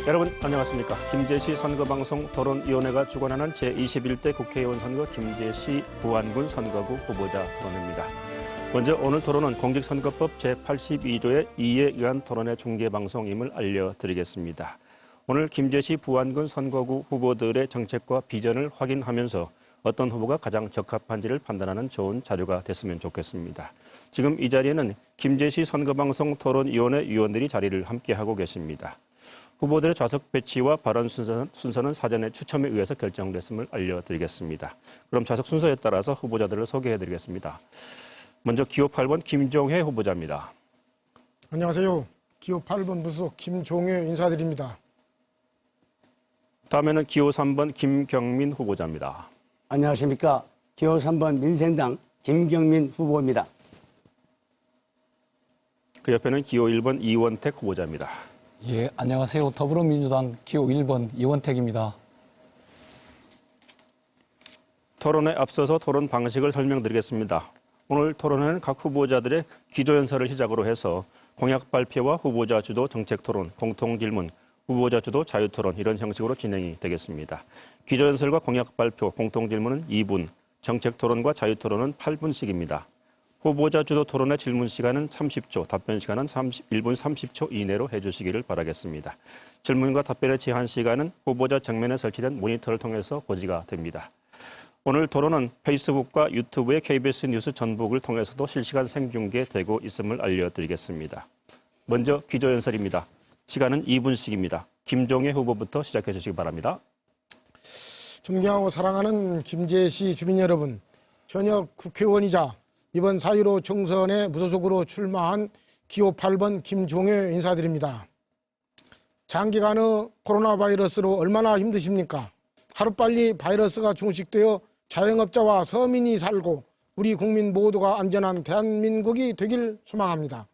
여러분 안녕하십니까. 김제시 선거방송 토론위원회가 주관하는 제21대 국회의원 선거 김제시 부안군 선거구 후보자 토론입니다. 먼저 오늘 토론은 공직선거법 제82조의 2에 의한 토론의 중계방송임을 알려드리겠습니다. 오늘 김제시 부안군 선거구 후보들의 정책과 비전을 확인하면서 어떤 후보가 가장 적합한지를 판단하는 좋은 자료가 됐으면 좋겠습니다. 지금 이 자리에는 김제시 선거방송 토론위원회 위원들이 자리를 함께하고 계십니다. 후보들의 좌석 배치와 발언 순서는 사전에 추첨에 의해서 결정됐음을 알려드리겠습니다. 그럼 좌석 순서에 따라서 후보자들을 소개해드리겠습니다. 먼저 기호 8번 김종회 후보자입니다. 안녕하세요. 기호 8번 무소속 김종회 인사드립니다. 다음에는 기호 3번 김경민 후보자입니다. 안녕하십니까. 기호 3번 민생당 김경민 후보입니다. 그 옆에는 기호 1번 이원택 후보자입니다. 예, 안녕하세요. 더불어민주당 기호 1번 이원택입니다. 토론에 앞서서 토론 방식을 설명드리겠습니다. 오늘 토론회는 각 후보자들의 기조연설을 시작으로 해서 공약 발표와 후보자 주도 정책 토론, 공통 질문, 후보자 주도 자유 토론 이런 형식으로 진행이 되겠습니다. 기조연설과 공약 발표, 공통 질문은 2분, 정책 토론과 자유 토론은 8분씩입니다. 후보자 주도 토론의 질문 시간은 30초, 답변 시간은 1분 30초 이내로 해주시기를 바라겠습니다. 질문과 답변의 제한 시간은 후보자 정면에 설치된 모니터를 통해서 고지가 됩니다. 오늘 토론은 페이스북과 유튜브의 KBS 뉴스 전북을 통해서도 실시간 생중계되고 있음을 알려드리겠습니다. 먼저 기조연설입니다. 시간은 2분씩입니다. 김종회 후보부터 시작해 주시기 바랍니다. 존경하고 사랑하는 김제시 주민 여러분, 현역 국회의원이자 이번 4.15 총선에 무소속으로 출마한 기호 8번 김종회 인사드립니다. 장기간의 코로나 바이러스로 얼마나 힘드십니까? 하루빨리 바이러스가 종식되어 자영업자와 서민이 살고 우리 국민 모두가 안전한 대한민국이 되길 소망합니다.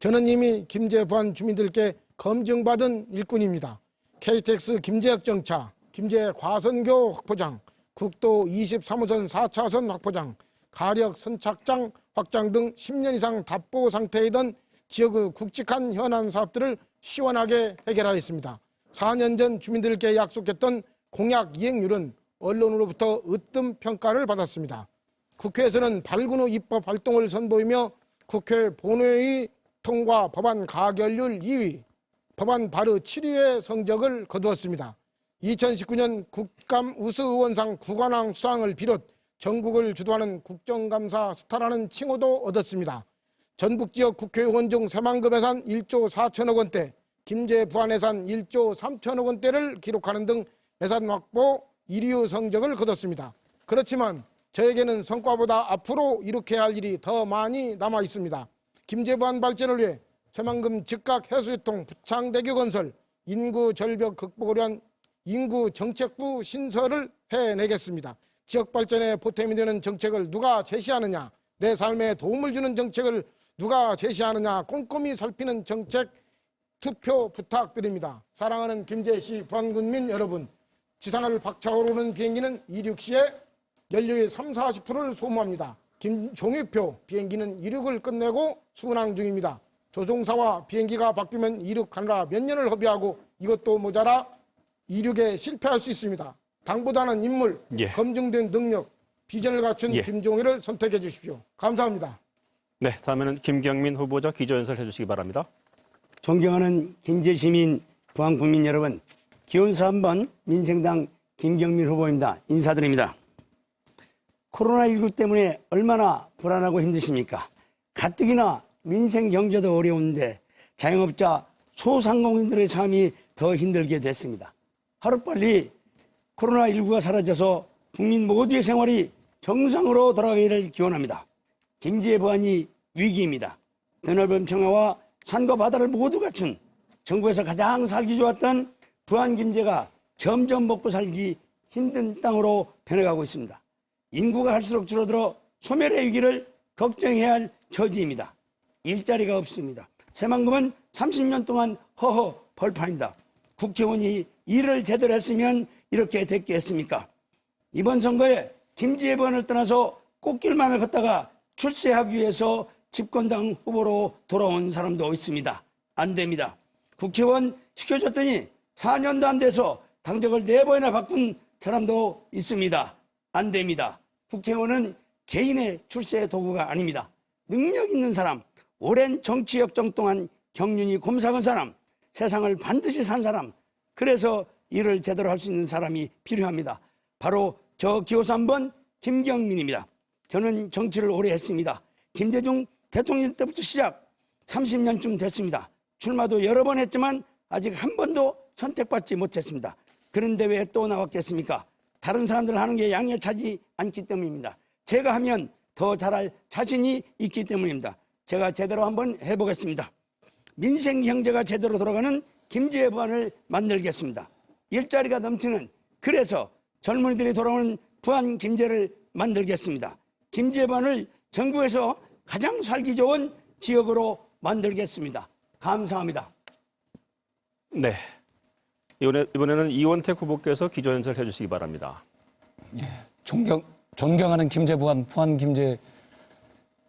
저는 이미 김제 부안 주민들께 검증받은 일꾼입니다. KTX 김제역 정차, 김제 과선교 확포장, 국도 23호선 4차선 확포장, 가력 선착장 확장 등 10년 이상 답보 상태이던 지역의 굵직한 현안 사업들을 시원하게 해결하였습니다. 4년 전 주민들께 약속했던 공약 이행률은 언론으로부터 으뜸 평가를 받았습니다. 국회에서는 밝은 후 입법 활동을 선보이며 국회 본회의 통과 법안 가결률 2위, 법안 발의 7위의 성적을 거두었습니다. 2019년 국감 우수의원상 구관왕 수상을 비롯 전국을 주도하는 국정감사 스타라는 칭호도 얻었습니다. 전북지역 국회의원 중 새만금 예산 1조 4천억 원대, 김제 부안 예산 1조 3천억 원대를 기록하는 등 예산 확보 1위의 성적을 거뒀습니다. 그렇지만 저에게는 성과보다 앞으로 이룩해야 할 일이 더 많이 남아 있습니다. 김제 부안 발전을 위해 새만금 즉각 해수유통 부창대교 건설, 인구 절벽 극복을 위한 인구 정책부 신설을 해내겠습니다. 지역 발전에 보탬이 되는 정책을 누가 제시하느냐, 내 삶에 도움을 주는 정책을 누가 제시하느냐 꼼꼼히 살피는 정책 투표 부탁드립니다. 사랑하는 김제시 부안군민 여러분, 지상을 박차오르는 비행기는 이륙 시에 연료의 30~40%를 소모합니다. 김종의표 비행기는 이륙을 끝내고 순항 중입니다. 조종사와 비행기가 바뀌면 이륙하느라 몇 년을 허비하고 이것도 모자라 이륙에 실패할 수 있습니다. 당보다는 인물, 검증된 능력, 비전을 갖춘 김종회를 선택해 주십시오. 감사합니다. 네, 다음에는 김경민 후보자 기조연설 해주시기 바랍니다. 존경하는 김제시민 부안국민 여러분, 기호 3번 민생당 김경민 후보입니다. 인사드립니다. 코로나19 때문에 얼마나 불안하고 힘드십니까? 가뜩이나 민생 경제도 어려운데 자영업자, 소상공인들의 삶이 더 힘들게 됐습니다. 하루빨리 코로나19가 사라져서 국민 모두의 생활이 정상으로 돌아가기를 기원합니다. 김제 부안이 위기입니다. 드넓은 평화와 산과 바다를 모두 갖춘 전국에서 가장 살기 좋았던 부안 김제가 점점 먹고 살기 힘든 땅으로 변해가고 있습니다. 인구가 할수록 줄어들어 소멸의 위기를 걱정해야 할 처지입니다. 일자리가 없습니다. 새만금은 30년 동안 허허 벌판이다. 국회의원이 일을 제대로 했으면 이렇게 됐겠습니까? 이번 선거에 김제 부안을 떠나서 꽃길만을 걷다가 출세하기 위해서 집권당 후보로 돌아온 사람도 있습니다. 안 됩니다. 국회의원 시켜줬더니 4년도 안 돼서 당적을 4번이나 바꾼 사람도 있습니다. 안 됩니다. 국회의원은 개인의 출세의 도구가 아닙니다. 능력 있는 사람, 오랜 정치 역정 동안 경륜이 곰삭은 사람, 세상을 반드시 산 사람, 그래서 일을 제대로 할 수 있는 사람이 필요합니다. 바로 저 기호 3번 김경민입니다. 저는 정치를 오래 했습니다. 김대중 대통령 때부터 시작 30년쯤 됐습니다. 출마도 여러 번 했지만 아직 한 번도 선택받지 못했습니다. 그런데 왜 또 나왔겠습니까? 다른 사람들 하는 게 양에 차지 않기 때문입니다. 제가 하면 더 잘할 자신이 있기 때문입니다. 제가 제대로 한번 해보겠습니다. 민생 경제가 제대로 돌아가는 김제 부안을 만들겠습니다. 일자리가 넘치는, 그래서 젊은이들이 돌아오는 부안 김제를 만들겠습니다. 김제 부안을 전국에서 가장 살기 좋은 지역으로 만들겠습니다. 감사합니다. 네. 이번에는 이원택 후보께서 기조연설 해주시기 바랍니다. 존경하는 김제 부안 김제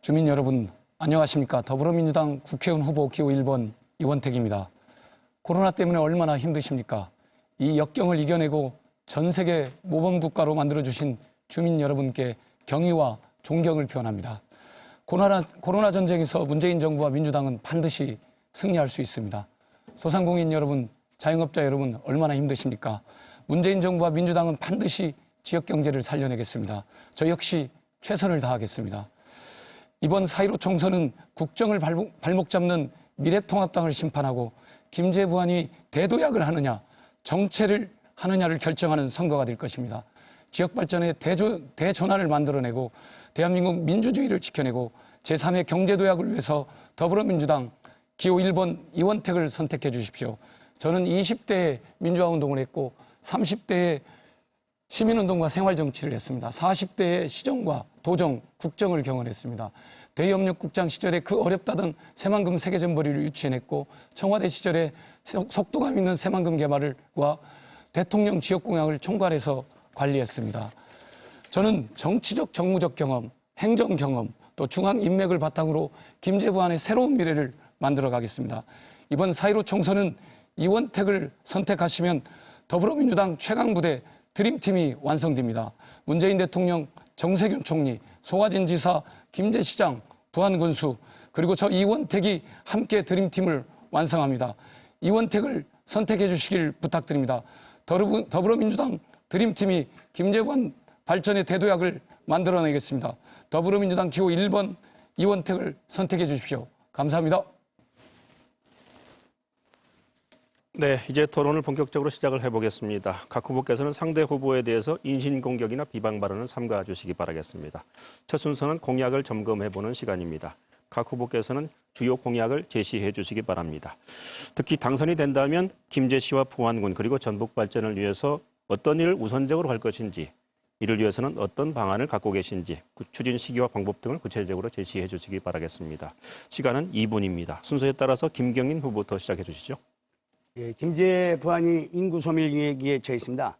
주민 여러분, 안녕하십니까? 더불어민주당 국회의원 후보 기호 1번 이원택입니다. 코로나 때문에 얼마나 힘드십니까? 이 역경을 이겨내고 전 세계 모범 국가로 만들어주신 주민 여러분께 경의와 존경을 표현합니다. 코로나 전쟁에서 문재인 정부와 민주당은 반드시 승리할 수 있습니다. 소상공인 여러분, 자영업자 여러분, 얼마나 힘드십니까? 문재인 정부와 민주당은 반드시 지역 경제를 살려내겠습니다. 저 역시 최선을 다하겠습니다. 이번 4.15 총선은 국정을 발목 잡는 미래통합당을 심판하고 김제 부안이 대도약을 하느냐, 정체를 하느냐를 결정하는 선거가 될 것입니다. 지역 발전의 대전환을 만들어내고 대한민국 민주주의를 지켜내고 제3의 경제도약을 위해서 더불어민주당 기호 1번 이원택을 선택해 주십시오. 저는 20대에 민주화운동을 했고 30대에 시민운동과 생활정치를 했습니다. 40대에 시정과 도정, 국정을 경험했습니다. 대협력국장 시절에 그 어렵다던 새만금 세계점거리를 유치해냈고 청와대 시절에 속도감 있는 새만금 개발과 대통령 지역공약을 총괄해서 관리했습니다. 저는 정치적 정무적 경험, 행정 경험, 또 중앙 인맥을 바탕으로 김제 부안의 새로운 미래를 만들어 가겠습니다. 이번 4.15 총선은 이원택을 선택하시면 더불어민주당 최강부대 드림팀이 완성됩니다. 문재인 대통령, 정세균 총리, 소화진 지사, 김제시장, 부안군수, 그리고 저 이원택이 함께 드림팀을 완성합니다. 이원택을 선택해 주시길 부탁드립니다. 더불어민주당 드림팀이 김제부안 발전의 대도약을 만들어내겠습니다. 더불어민주당 기호 1번 이원택을 선택해 주십시오. 감사합니다. 네, 이제 토론을 본격적으로 시작을 해보겠습니다. 각 후보께서는 상대 후보에 대해서 인신공격이나 비방 발언을 삼가 주시기 바라겠습니다. 첫 순서는 공약을 점검해보는 시간입니다. 각 후보께서는 주요 공약을 제시해 주시기 바랍니다. 특히 당선이 된다면 김제 시와 부안군 그리고 전북 발전을 위해서 어떤 일을 우선적으로 할 것인지, 이를 위해서는 어떤 방안을 갖고 계신지 추진 시기와 방법 등을 구체적으로 제시해 주시기 바라겠습니다. 시간은 2분입니다. 순서에 따라서 김경민 후보부터 시작해 주시죠. 예, 김제 부안이 인구 소멸 위기에 처해 있습니다.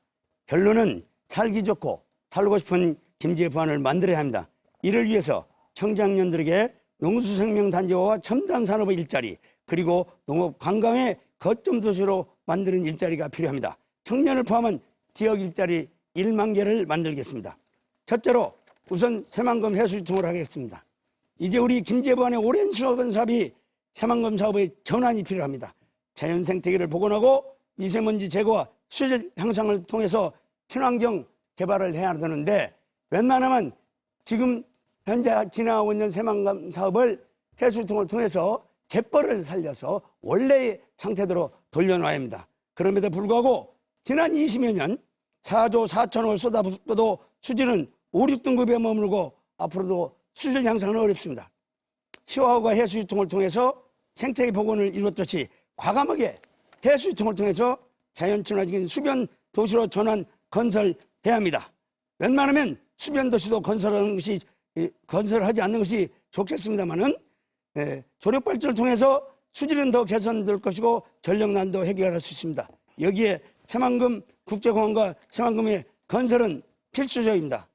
결론은 살기 좋고 살고 싶은 김제 부안을 만들어야 합니다. 이를 위해서 청장년들에게 농수생명단지화와 첨단 산업의 일자리, 그리고 농업 관광의 거점 도시로 만드는 일자리가 필요합니다. 청년을 포함한 지역 일자리 1만 개를 만들겠습니다. 첫째로 우선 새만금 해수유통을 하겠습니다. 이제 우리 김제 부안의 오랜 수업은 사업이 새만금 사업의 전환이 필요합니다. 자연 생태계를 복원하고 미세먼지 제거와 수질 향상을 통해서 친환경 개발을 해야 되는데, 웬만하면 지금 현재 지나가고 있는 새만금 사업을 해수유통을 통해서 갯벌을 살려서 원래의 상태대로 돌려놔야 합니다. 그럼에도 불구하고 지난 20여 년 4조 4천억을 쏟아붓고도 수질은 5, 6등급에 머물고 앞으로도 수질 향상은 어렵습니다. 시화호가 해수유통을 통해서 생태계 복원을 이뤘듯이 과감하게 해수유통을 통해서 자연 친화적인 수변 도시로 전환 건설해야 합니다. 웬만하면 수변 도시도 건설하지 않는 것이 좋겠습니다만은 조력 발전을 통해서 수질은 더 개선될 것이고 전력난도 해결할 수 있습니다. 여기에 새만금 국제공항과 새만금의 건설은 필수적입니다.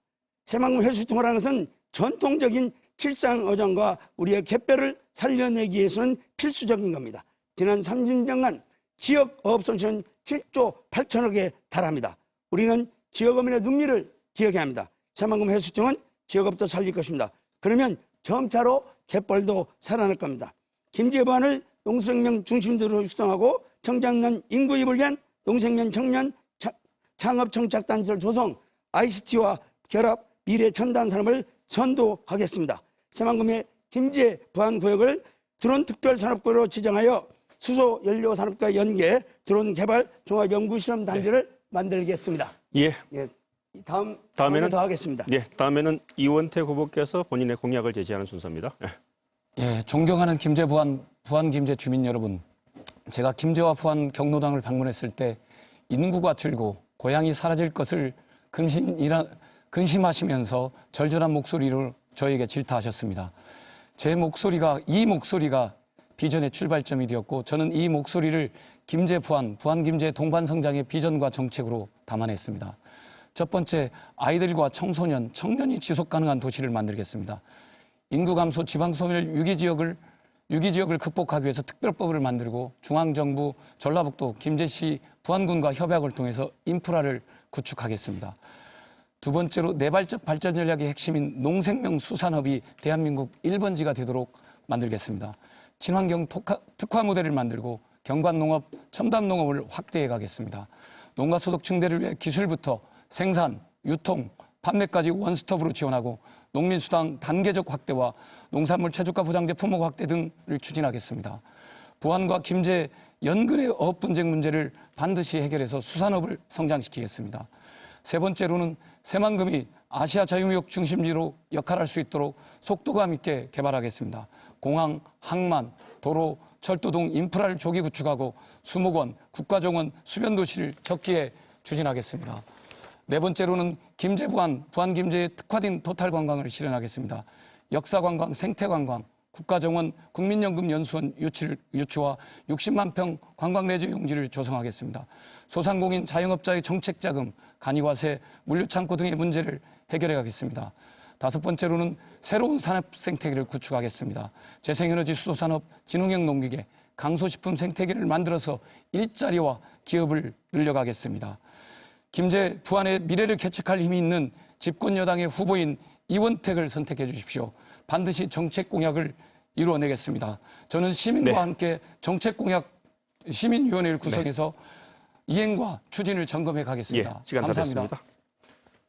새만금 해수유통을 하는 것은 전통적인 칠상어장과 우리의 갯벌을 살려내기 위해서는 필수적인 겁니다. 지난 30년간 지역 어업 손실은 7조 8천억에 달합니다. 우리는 지역어민의 눈물을 기억해야 합니다. 새만금 해수청은 지역업도 살릴 것입니다. 그러면 점차로 갯벌도 살아날 겁니다. 김제 부안을 농수생명 중심지로 육성하고 청장년 인구입을 위한 농생명 청년 창업 청착단지를 조성, ICT와 결합 미래 첨단 산업을 선도하겠습니다. 새만금의 김제 부안 구역을 드론 특별산업구로 지정하여 수소 연료 산업과 연계 드론 개발 종합 연구 실험 단지를 만들겠습니다. 예. 예. 다음에는 다음에는 더 하겠습니다. 예, 다음에는 이원택 후보께서 본인의 공약을 제시하는 순서입니다. 예, 존경하는 김제 부안 김제 주민 여러분, 제가 김제와 부안 경로당을 방문했을 때 인구가 줄고 고향이 사라질 것을 근심하시면서 절절한 목소리로 저에게 질타하셨습니다. 이 목소리가 비전의 출발점이 되었고, 저는 이 목소리를 김제 부안 김제 동반 성장의 비전과 정책으로 담아냈습니다. 첫 번째, 아이들과 청소년, 청년이 지속 가능한 도시를 만들겠습니다. 인구 감소, 지방 소멸, 유기지역을 극복하기 위해서 특별법을 만들고 중앙정부, 전라북도, 김제시, 부안군과 협약을 통해서 인프라를 구축하겠습니다. 두 번째로 내발적 발전 전략의 핵심인 농생명 수산업이 대한민국 1번지가 되도록 만들겠습니다. 친환경 특화 모델을 만들고 경관농업, 첨단농업을 확대해 가겠습니다. 농가소득 증대를 위해 기술부터 생산, 유통, 판매까지 원스톱으로 지원하고 농민수당 단계적 확대와 농산물 최저가 보장제 품목 확대 등을 추진하겠습니다. 부안과 김제 연근의 어업 분쟁 문제를 반드시 해결해서 수산업을 성장시키겠습니다. 세 번째로는 새만금이 아시아 자유무역 중심지로 역할할 수 있도록 속도감 있게 개발하겠습니다. 공항, 항만, 도로, 철도 등 인프라를 조기 구축하고 수목원, 국가정원, 수변도시를 적기에 추진하겠습니다. 네 번째로는 김제 부안 김제의 특화된 토탈 관광을 실현하겠습니다. 역사관광, 생태관광, 국가정원, 국민연금 연수원 유치와 60만 평 관광레저 용지를 조성하겠습니다. 소상공인 자영업자의 정책자금, 간이과세, 물류창고 등의 문제를 해결해 가겠습니다. 다섯 번째로는 새로운 산업 생태계를 구축하겠습니다. 재생에너지 수소산업, 진흥형 농기계, 강소식품 생태계를 만들어서 일자리와 기업을 늘려가겠습니다. 김제 부안의 미래를 개척할 힘이 있는 집권 여당의 후보인 이원택을 선택해 주십시오. 반드시 정책 공약을 이루어내겠습니다. 저는 시민과 함께 정책 공약 시민위원회를 구성해서 이행과 추진을 점검해 가겠습니다. 예, 시간 다 감사합니다. 됐습니다.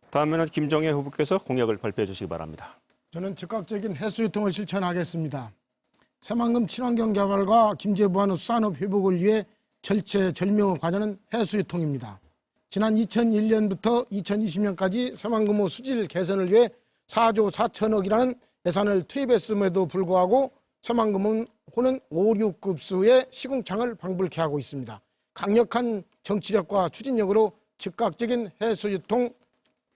다음에는 김정혜 후보께서 공약을 발표해 주시기 바랍니다. 저는 즉각적인 해수유통을 실천하겠습니다. 새만금 친환경 개발과 김제 부안의 수산업 회복을 위해 절체절명의 과제는 해수유통입니다. 지난 2001년부터 2020년까지 새만금호 수질 개선을 위해 4조 4천억이라는 예산을 투입했음에도 불구하고 새만금호는 5, 6급수의 시궁창을 방불케 하고 있습니다. 강력한 정치력과 추진력으로 즉각적인 해수유통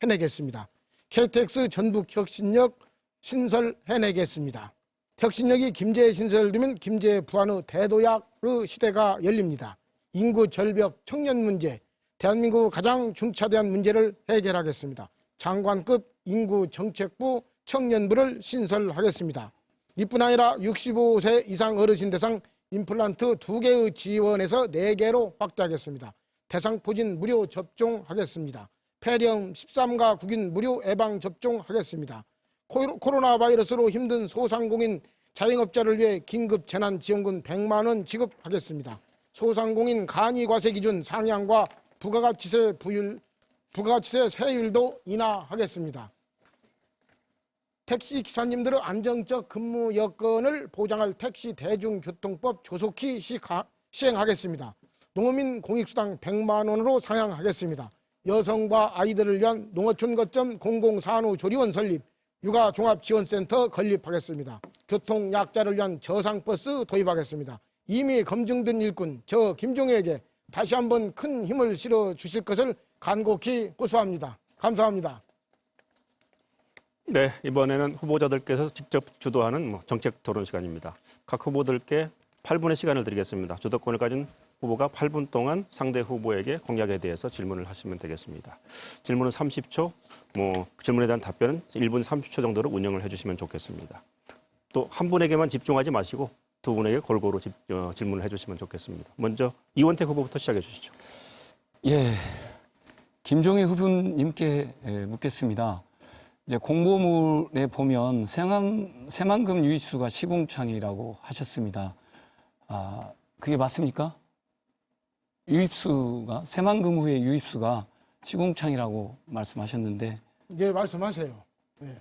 해내겠습니다. KTX 전북 혁신역 신설해내겠습니다. 혁신역이 김제에 신설되면 김제 부안의 대도약의 시대가 열립니다. 인구 절벽, 청년 문제, 대한민국 가장 중차대한 문제를 해결하겠습니다. 장관급 인구정책부 청년부를 신설하겠습니다. 이뿐 아니라 65세 이상 어르신 대상 임플란트 2개의 지원에서 4개로 확대하겠습니다. 대상 포진 무료 접종하겠습니다. 폐렴 13가 국인 무료 예방 접종하겠습니다. 코로나 바이러스로 힘든 소상공인 자영업자를 위해 긴급 재난지원금 100만 원 지급하겠습니다. 소상공인 간이과세 기준 상향과 부가가치세 세율도 인하하겠습니다. 택시 기사님들의 안정적 근무 여건을 보장할 택시 대중교통법 조속히 시행하겠습니다. 농어민 공익수당 100만 원으로 상향하겠습니다. 여성과 아이들을 위한 농어촌 거점 공공산후조리원 설립, 육아종합지원센터 건립하겠습니다. 교통약자를 위한 저상버스 도입하겠습니다. 이미 검증된 일꾼 저 김종혜에게 다시 한번 큰 힘을 실어 주실 것을 간곡히 호소합니다. 감사합니다. 네, 이번에는 후보자들께서 직접 주도하는 정책 토론 시간입니다. 각 후보들께 8분의 시간을 드리겠습니다. 주도권을 가진 후보가 8분 동안 상대 후보에게 공약에 대해서 질문을 하시면 되겠습니다. 질문은 30초, 질문에 대한 답변은 1분 30초 정도로 운영을 해주시면 좋겠습니다. 또 한 분에게만 집중하지 마시고 두 분에게 골고루 질문을 해주시면 좋겠습니다. 먼저 이원택 후보부터 시작해 주시죠. 예, 김종희 후보님께 묻겠습니다. 이제 공보물에 보면 새만금 유입수가 시궁창이라고 하셨습니다. 아, 그게 맞습니까? 유입수가 새만금 후의 유입수가 시궁창이라고 말씀하셨는데, 예, 말씀하세요.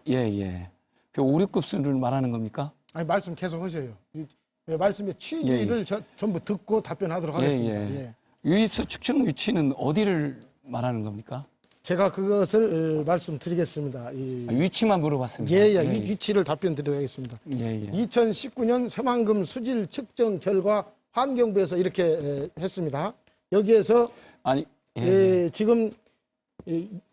예. 그 5, 6급수를 말하는 겁니까? 아니, 말씀 계속 하세요. 말씀의 취지를 전부 듣고 답변하도록 하겠습니다. 예. 유입수 측정 위치는 어디를 말하는 겁니까? 제가 그것을 말씀드리겠습니다. 위치만 물어봤습니다. 위치를 답변드리겠습니다. 2019년 새만금 수질 측정 결과 환경부에서 이렇게 했습니다. 여기에서 아니, 지금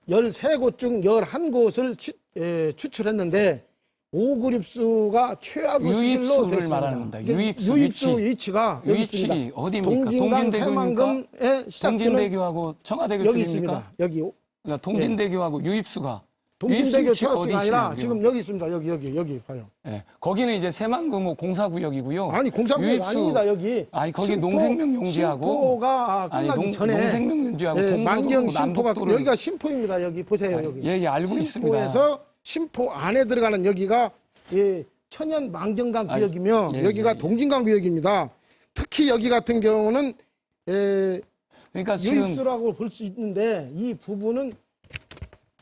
13곳 중 11곳을 추출했는데 5그립수가 최악의 수질로 유입수를 됐습니다. 말하는 겁니다. 유입수 위치가 여기 위치 있습니다. 어디입니까? 동진강 새만금의 시작되는 동진대교하고 청와대교 여기 쪽입니까? 있습니다. 여기 그러니까 동진대교하고 유입수가 동진대교 위치가 최악수가 아니라 어디시냐고요? 지금 여기 있습니다. 여기 봐요. 예, 거기는 이제 새만금 공사구역이고요. 아니 공사구역 유입수, 아닙니다. 여기 아니 거기 농생명 용지하고 심포가 끝나기 전에 농생명 용지하고 만경 동서도로 심포가 남북도를 여기가 심포입니다. 여기 보세요. 여기 예, 알고 있습니다. 심포에서 심포 안에 들어가는 여기가 천연 만경강 구역이며 여기가 동진강 구역입니다. 특히 여기 같은 경우는 그러니까 지금 유입수라고 볼 수 있는데 이 부분은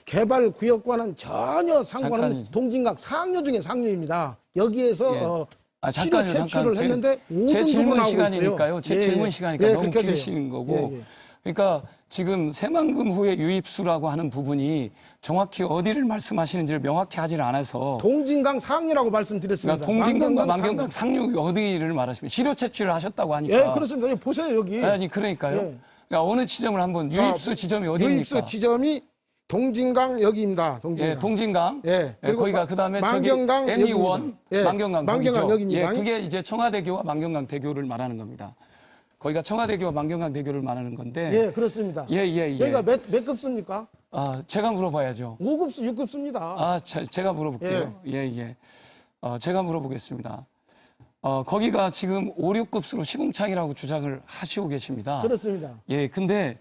개발 구역과는 전혀 상관없는 동진강 상류 중에 상류입니다. 여기에서 실효 채취를 했는데 제 5등급으로 질문 나오고 시간이니까요. 있어요. 제 질문 시간이니까 너무 그렇게 하세요. 길으시는 거고. 그러니까 지금 새만금 후의 유입수라고 하는 부분이 정확히 어디를 말씀하시는지를 명확히 하질 않아서 동진강 상류라고 말씀드렸습니다. 그러니까 동진강과 만경강 상류 어디를 말하십니까? 실효 채취를 하셨다고 하니까. 예, 그렇습니다. 여기 보세요, 여기. 아니 그러니까요. 예. 그러니까 어느 지점을 한번 유입수 지점이 어디입니까? 유입수 지점이 동진강 여기입니다. 동진강. 예, 동진강. 예. 그리고 거기가 그다음에 만경강 저기 ME1 예. 만경강 거기죠? 여기입니다. 예, 그게 이제 청와대교와 만경강 대교를 말하는 겁니다. 거기가 청와대교와 만경강 대교를 말하는 건데. 예, 그렇습니다. 예. 여기가 몇 급수입니까? 아, 제가 물어봐야죠. 5급수, 6급수입니다. 아, 제가 물어볼게요. 예. 제가 물어보겠습니다. 거기가 지금 5, 6급수로 시궁창이라고 주장을 하시고 계십니다. 그렇습니다. 예, 근데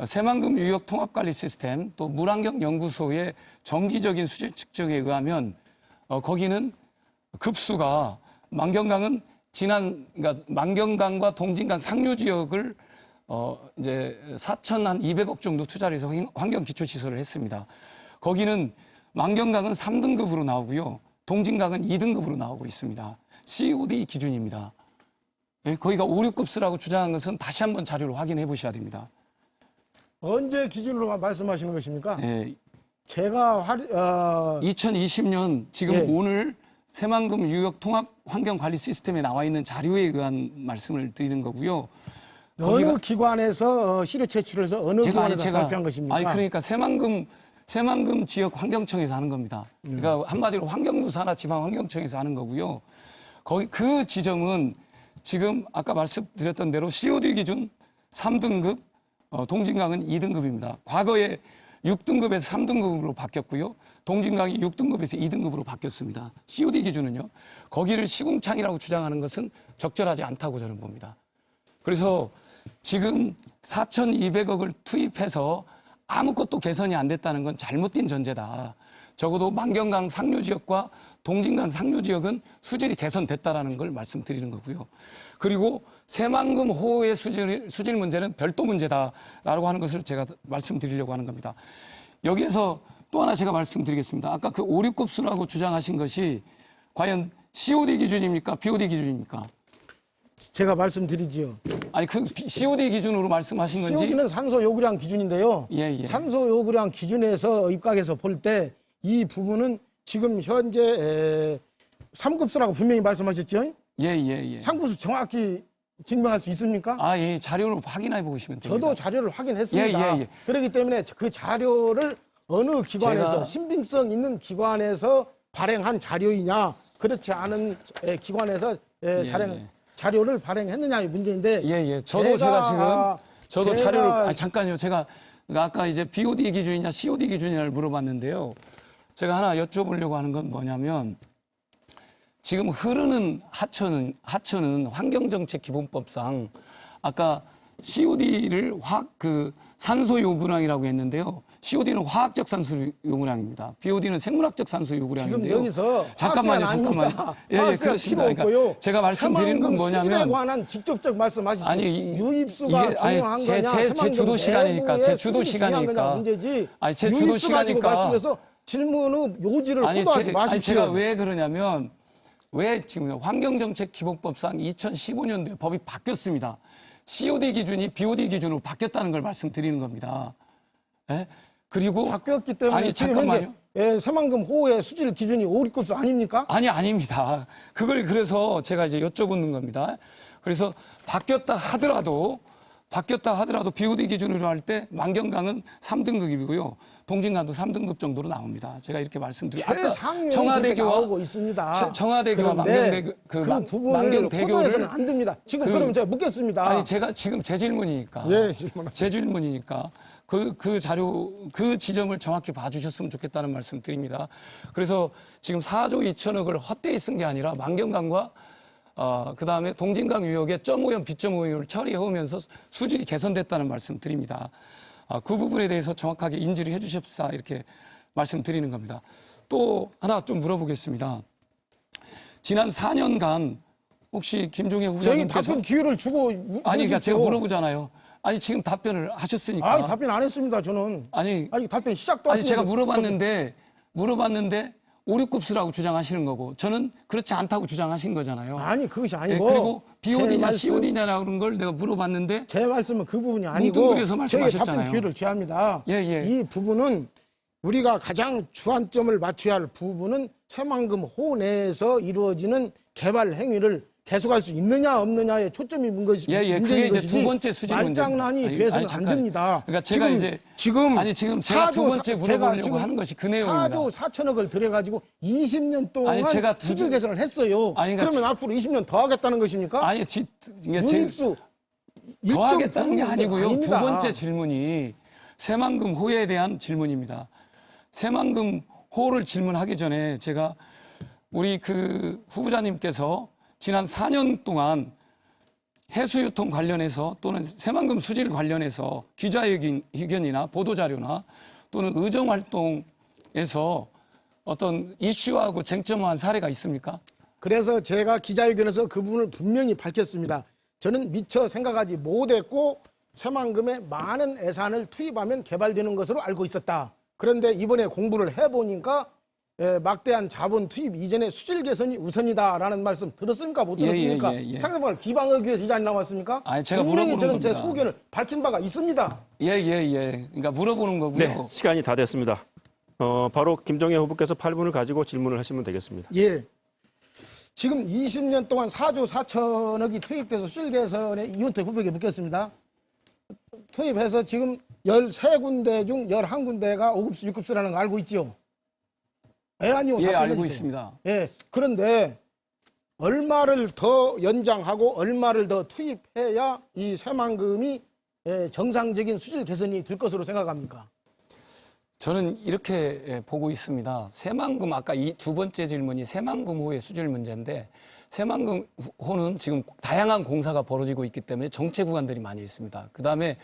새만금 유역 통합관리 시스템 또 물환경 연구소의 정기적인 수질 측정에 의하면 거기는 급수가 만경강은 그러니까 만경강과 동진강 상류 지역을 이제 4,200억 정도 투자를 해서 환경 기초 시설을 했습니다. 거기는 만경강은 3등급으로 나오고요. 동진강은 2등급으로 나오고 있습니다. COD 기준입니다. 예, 거기가 5, 6급수라고 주장한 것은 다시 한번 자료를 확인해 보셔야 됩니다. 언제 기준으로 말씀하시는 것입니까? 예, 제가 2020년 지금 예. 오늘 새만금 유역 통합 환경 관리 시스템에 나와 있는 자료에 의한 말씀을 드리는 거고요. 어느 기관에서 실효 채취를 해서 어느 기관에서 발표한 것입니까? 아니 그러니까 새만금 지역 환경청에서 하는 겁니다. 그러니까 한마디로 환경부 산하 지방 환경청에서 하는 거고요. 거기 그 지점은 지금 아까 말씀드렸던 대로 COD 기준 3등급, 동진강은 2등급입니다. 과거에 6등급에서 3등급으로 바뀌었고요. 동진강이 6등급에서 2등급으로 바뀌었습니다. COD 기준은요. 거기를 시궁창이라고 주장하는 것은 적절하지 않다고 저는 봅니다. 그래서 지금 4,200억을 투입해서 아무것도 개선이 안 됐다는 건 잘못된 전제다. 적어도 만경강 상류 지역과 동진강 상류 지역은 수질이 개선됐다라는 걸 말씀드리는 거고요. 그리고 새만금 호의 수질 문제는 별도 문제다라고 하는 것을 제가 말씀드리려고 하는 겁니다. 여기에서 또 하나 제가 말씀드리겠습니다. 아까 그 5, 6급수라고 주장하신 것이 과연 COD 기준입니까? BOD 기준입니까? 제가 말씀드리지요. 아니 그 COD 기준으로 말씀하신 건지. COD는 산소 요구량 기준인데요. 예. 산소 요구량 기준에서 입각해서 볼 때 이 부분은 지금 현재 3급수라고 분명히 말씀하셨죠? 예. 3급수 정확히 증명할 수 있습니까? 아, 예. 자료를 확인해 보시면 됩니다. 저도 자료를 확인했습니다. 예. 그렇기 때문에 그 자료를 어느 기관에서 신빙성 있는 기관에서 발행한 자료이냐 그렇지 않은 기관에서 자료를 발행했느냐의 문제인데 예. 저도 자료를 잠깐요. 제가 아까 이제 BOD 기준이냐 COD 기준이냐를 물어봤는데요. 제가 하나 여쭤보려고 하는 건 뭐냐면 지금 흐르는 하천은 환경정책기본법상 아까 COD를 산소 요구량이라고 했는데요. COD는 화학적 산소 요구량입니다. BOD는 생물학적 산소 요구량인데요. 지금 여기서 잠깐만요. 그렇습니다. 그러니까 제가 말씀드리는 건 수질에 뭐냐면 관한 직접적 말씀하시죠. 아니, 유입수가 중요한 거냐, 제 새만금 주도 시간이니까 제 주도 수질이 중요한 거냐 시간이니까 문제지. 아니 제 주도 유입수 가지고 시간이니까 말씀해서 질문의 요지를 호도하지 마십시오. 제가 왜 그러냐면 왜 지금 환경정책기본법상 2015년도에 법이 바뀌었습니다. COD 기준이 BOD 기준으로 바뀌었다는 걸 말씀드리는 겁니다. 예? 그리고 바뀌었기 때문에 지금 현재 새만금 호의 수질 기준이 5, 6급수 아닙니까? 아닙니다. 그걸 그래서 제가 이제 여쭤보는 겁니다. 그래서 바뀌었다 하더라도 BOD 기준으로 할 때 만경강은 3등급이고요. 동진강도 3등급 정도로 나옵니다. 제가 이렇게 말씀드리고 아까 나오고 있습니다. 청와대교와 만경대교 그 부분을 포도해서는 안 됩니다. 지금 그럼 제가 묻겠습니다. 아니 제가 지금 제 질문이니까. 예, 제 질문이니까 그 자료 그 지점을 정확히 봐주셨으면 좋겠다는 말씀 드립니다. 그래서 지금 4조 2천억을 헛되이 쓴 게 아니라 만경강과 그다음에 동진강 유역의 0.5연, B.5연을 처리해오면서 수질이 개선됐다는 말씀 드립니다. 그 부분에 대해서 정확하게 인지를 해주십사 이렇게 말씀드리는 겁니다. 또 하나 좀 물어보겠습니다. 지난 4년간 혹시 김종혜 후보자님께서 답변 기회를 주고 그러니까 제가 물어보잖아요. 아니 지금 답변을 하셨으니까. 아니 답변 안 했습니다 저는. 아니 답변 시작도 아니 제가 물어봤는데 5, 6급수라고 주장하시는 거고 저는 그렇지 않다고 주장하신 거잖아요. 아니 그것이 아니고 그리고 BOD냐 COD냐라는 걸 내가 물어봤는데 제 말씀은 그 부분이 아니고 뭉뚱그려서 말씀하셨잖아요. 답변 기회를 취합니다. 예. 이 부분은 우리가 가장 주안점을 맞춰야 할 부분은 새만금 호 내에서 이루어지는 개발 행위를 계속할 수 있느냐 없느냐에 초점이 있는 것이 문제인 그게 이제 것이지 두 번째 수질 문제. 말장난이 돼서는 안 됩니다. 그러니까 제가 지금 제가 두 번째 물어보려고 하는 것이 그 내용입니다. 4조 4천억을 들여가지고 20년 동안 제가 수질 개선을 했어요. 그러면 앞으로 20년 더 하겠다는 것입니까? 유입수 더 하겠다는 게 아니고요. 두 번째 질문이 새만금 호에 대한 질문입니다. 새만금 호를 질문하기 전에 제가 우리 그 후보자님께서 지난 4년 동안 해수유통 관련해서 또는 새만금 수질 관련해서 기자회견이나 보도자료나 또는 의정활동에서 어떤 이슈하고 쟁점화한 사례가 있습니까? 그래서 제가 기자회견에서 그 부분을 분명히 밝혔습니다. 저는 미처 생각하지 못했고 새만금에 많은 예산을 투입하면 개발되는 것으로 알고 있었다. 그런데 이번에 공부를 해보니까 막대한 자본 투입 이전에 수질 개선이 우선이다라는 말씀 들었습니까? 못 들었습니까? 상대방을 비방하기 위해서 이 자리에 나왔습니까? 아니, 제가 분명히 물어보는 저는 겁니다. 제 소견을 밝힌 바가 있습니다. 그러니까 물어보는 거고요. 네, 시간이 다 됐습니다. 바로 김종혜 후보께서 8분을 가지고 질문을 하시면 되겠습니다. 예. 지금 20년 동안 4조 4천억이 투입돼서 수질 개선에 이원택 후보에게 묻겠습니다. 투입해서 지금 13군데 중 11군데가 5급수, 6급수라는 거 알고 있죠? 아니요. 알고 있습니다. 그런데 얼마를 더 연장하고 얼마를 더 투입해야 이 새만금이 정상적인 수질 개선이 될 것으로 생각합니까? 저는 이렇게 보고 있습니다. 새만금 아까 이 두 번째 질문이 새만금호의 수질 문제인데 새만금호는 지금 다양한 공사가 벌어지고 있기 때문에 정체 구간들이 많이 있습니다. 그다음에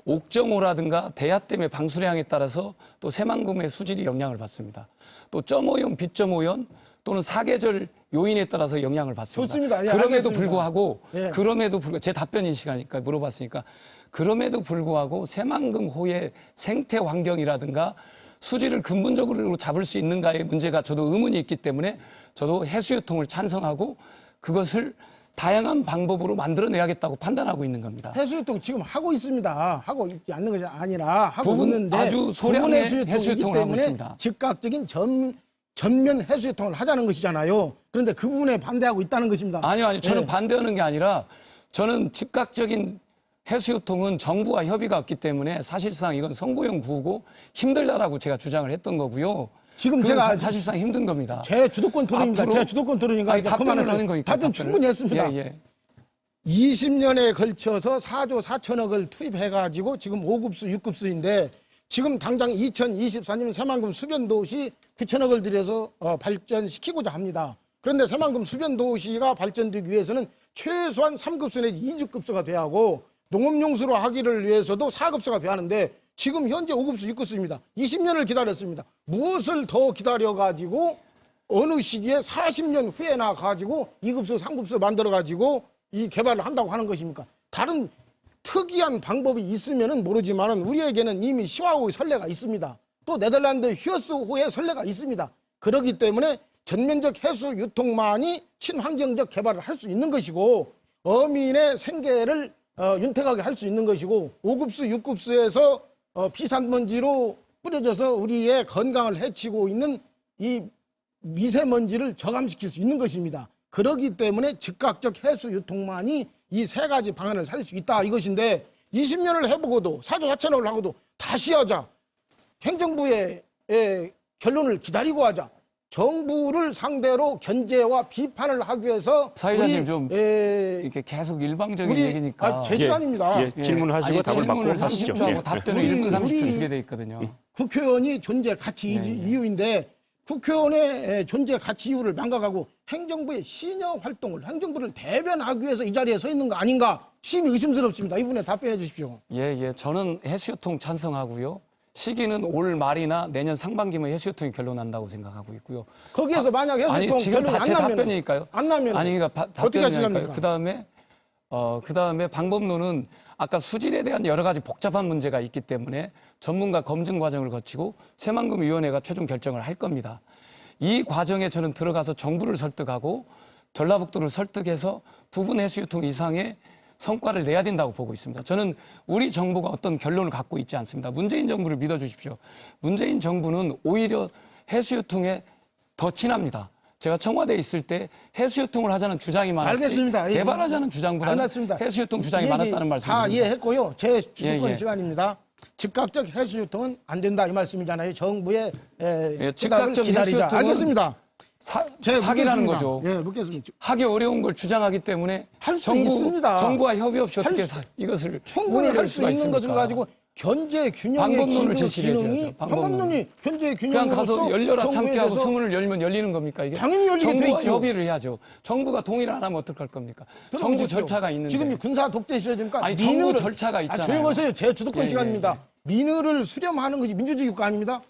옥정호라든가 대야댐의 방수량에 따라서 또 새만금의 수질이 영향을 받습니다. 또 0.5연, B.5연 또는 사계절 요인에 따라서 영향을 받습니다. 좋습니다. 그럼에도 알겠습니다. 불구하고 제 답변인 시간이니까 물어봤으니까 그럼에도 불구하고 새만금호의 생태 환경이라든가 수질을 근본적으로 잡을 수 있는가의 문제가 저도 의문이 있기 때문에 저도 해수유통을 찬성하고 그것을 다양한 방법으로 만들어내야겠다고 판단하고 있는 겁니다. 해수유통 지금 하고 있습니다. 하고 있지 않는 것이 아니라 하고 부분 있는데 아주 소량의 해수유통이기 해수유통을 하고 때문에 있습니다. 즉각적인 전면 해수유통을 하자는 것이잖아요. 그런데 그 부분에 반대하고 있다는 것입니다. 아니요. 저는 반대하는 게 아니라 저는 즉각적인 해수유통은 정부와 협의가 없기 때문에 사실상 이건 선거용 구호고 힘들다라고 제가 주장을 했던 거고요. 지금 제가 사실상 힘든 겁니다. 제 주도권 토론입니다. 제 주도권 토론이니까 답변을 하는 거니까. 답변 충분히 했습니다. 20년에 걸쳐서 4조 4천억을 투입해가지고 지금 5급수, 6급수인데 지금 당장 2024년 새만금 수변도시 9천억을 들여서 발전시키고자 합니다. 그런데 새만금 수변도시가 발전되기 위해서는 최소한 3급수 내지 2주급수가 돼야 하고 농업용수로 하기를 위해서도 4급수가 배하는데 지금 현재 5급수, 6급수입니다. 20년을 기다렸습니다. 무엇을 더 기다려가지고 어느 시기에 40년 후에나 가지고 2급수, 3급수 만들어가지고 이 개발을 한다고 하는 것입니까? 다른 특이한 방법이 있으면은 모르지만은 우리에게는 이미 시와우의 선례가 있습니다. 또 네덜란드 휴어스호의 선례가 있습니다. 그렇기 때문에 전면적 해수 유통만이 친환경적 개발을 할 수 있는 것이고 어민의 생계를 윤택하게 할 수 있는 것이고 5급수, 6급수에서 비산먼지로 뿌려져서 우리의 건강을 해치고 있는 이 미세먼지를 저감시킬 수 있는 것입니다. 그렇기 때문에 즉각적 해수 유통만이 이 세 가지 방안을 살 수 있다 이것인데 20년을 해보고도 사조 자체를 하고도 다시 하자. 행정부의 결론을 기다리고 하자. 정부를 상대로 견제와 비판을 하기 위해서 사회자님 좀 이렇게 계속 일방적인 얘기니까 제 시간입니다. 질문하시고 답을 받고 질문을 하시죠. 30초하고 예. 답변을 1분 30초 주게 돼 있거든요. 국회의원이 존재 가치 이유인데 국회의원의 존재 가치 이유를 망각하고 행정부의 신여 활동을 행정부를 대변하기 위해서 이 자리에 서 있는 거 아닌가 심히 의심스럽습니다. 이분에 답변해 주십시오. 예. 저는 해수유통 찬성하고요. 시기는 올 말이나 내년 상반기면 해수유통이 결론난다고 생각하고 있고요. 거기에서 만약 해수유통 지금 결론이 제 안 나면 답변이니까요. 안 나면 아니 그러니까 어떻게 답변이니까요. 하시렵니까? 그다음에 방법론은 아까 수질에 대한 여러 가지 복잡한 문제가 있기 때문에 전문가 검증 과정을 거치고 새만금위원회가 최종 결정을 할 겁니다. 이 과정에 저는 들어가서 정부를 설득하고 전라북도를 설득해서 부분 해수유통 이상의 성과를 내야 된다고 보고 있습니다. 저는 우리 정부가 어떤 결론을 갖고 있지 않습니다. 문재인 정부를 믿어주십시오. 문재인 정부는 오히려 해수유통에 더 친합니다. 제가 청와대에 있을 때 해수유통을 하자는 주장이 많았지 알겠습니다. 개발하자는 주장보다는 알겠습니다. 해수유통 주장이 이 많았다는 다 말씀입니다. 이해했고요. 제 주도권 예. 시간입니다. 즉각적 해수유통은 안 된다 이 말씀이잖아요. 정부의 즉각적 기다리자. 해수유통은 알겠습니다. 사기라는 거죠. 예, 묻겠습니다. 하기 어려운 걸 주장하기 때문에 할수 있습니다. 정부와 협의 없이 어떻게 이것을 충분히 문을 열 할 수 수가 있는 것을 있습니까? 가지고 견제 균형의 방법론을 기능, 제시를 기능이 해줘야죠. 방법론이 견제 그냥 균형으로서 가서 열려라 참게 하고 정부에 대해서 수문을 열면 열리는 겁니까 이게? 당연히 열리게 돼 정부와 있죠. 협의를 해야죠. 정부가 동의를 안 하면 어떡할 겁니까? 정부 들어보십시오. 절차가 있는데. 지금 이 군사 독재 시절이니까 아니, 정부 절차가 있잖아요. 조용히 하세요. 제 주도권 예, 시간입니다. 민의를 수렴하는 것이 민주주의 국가 아닙니다.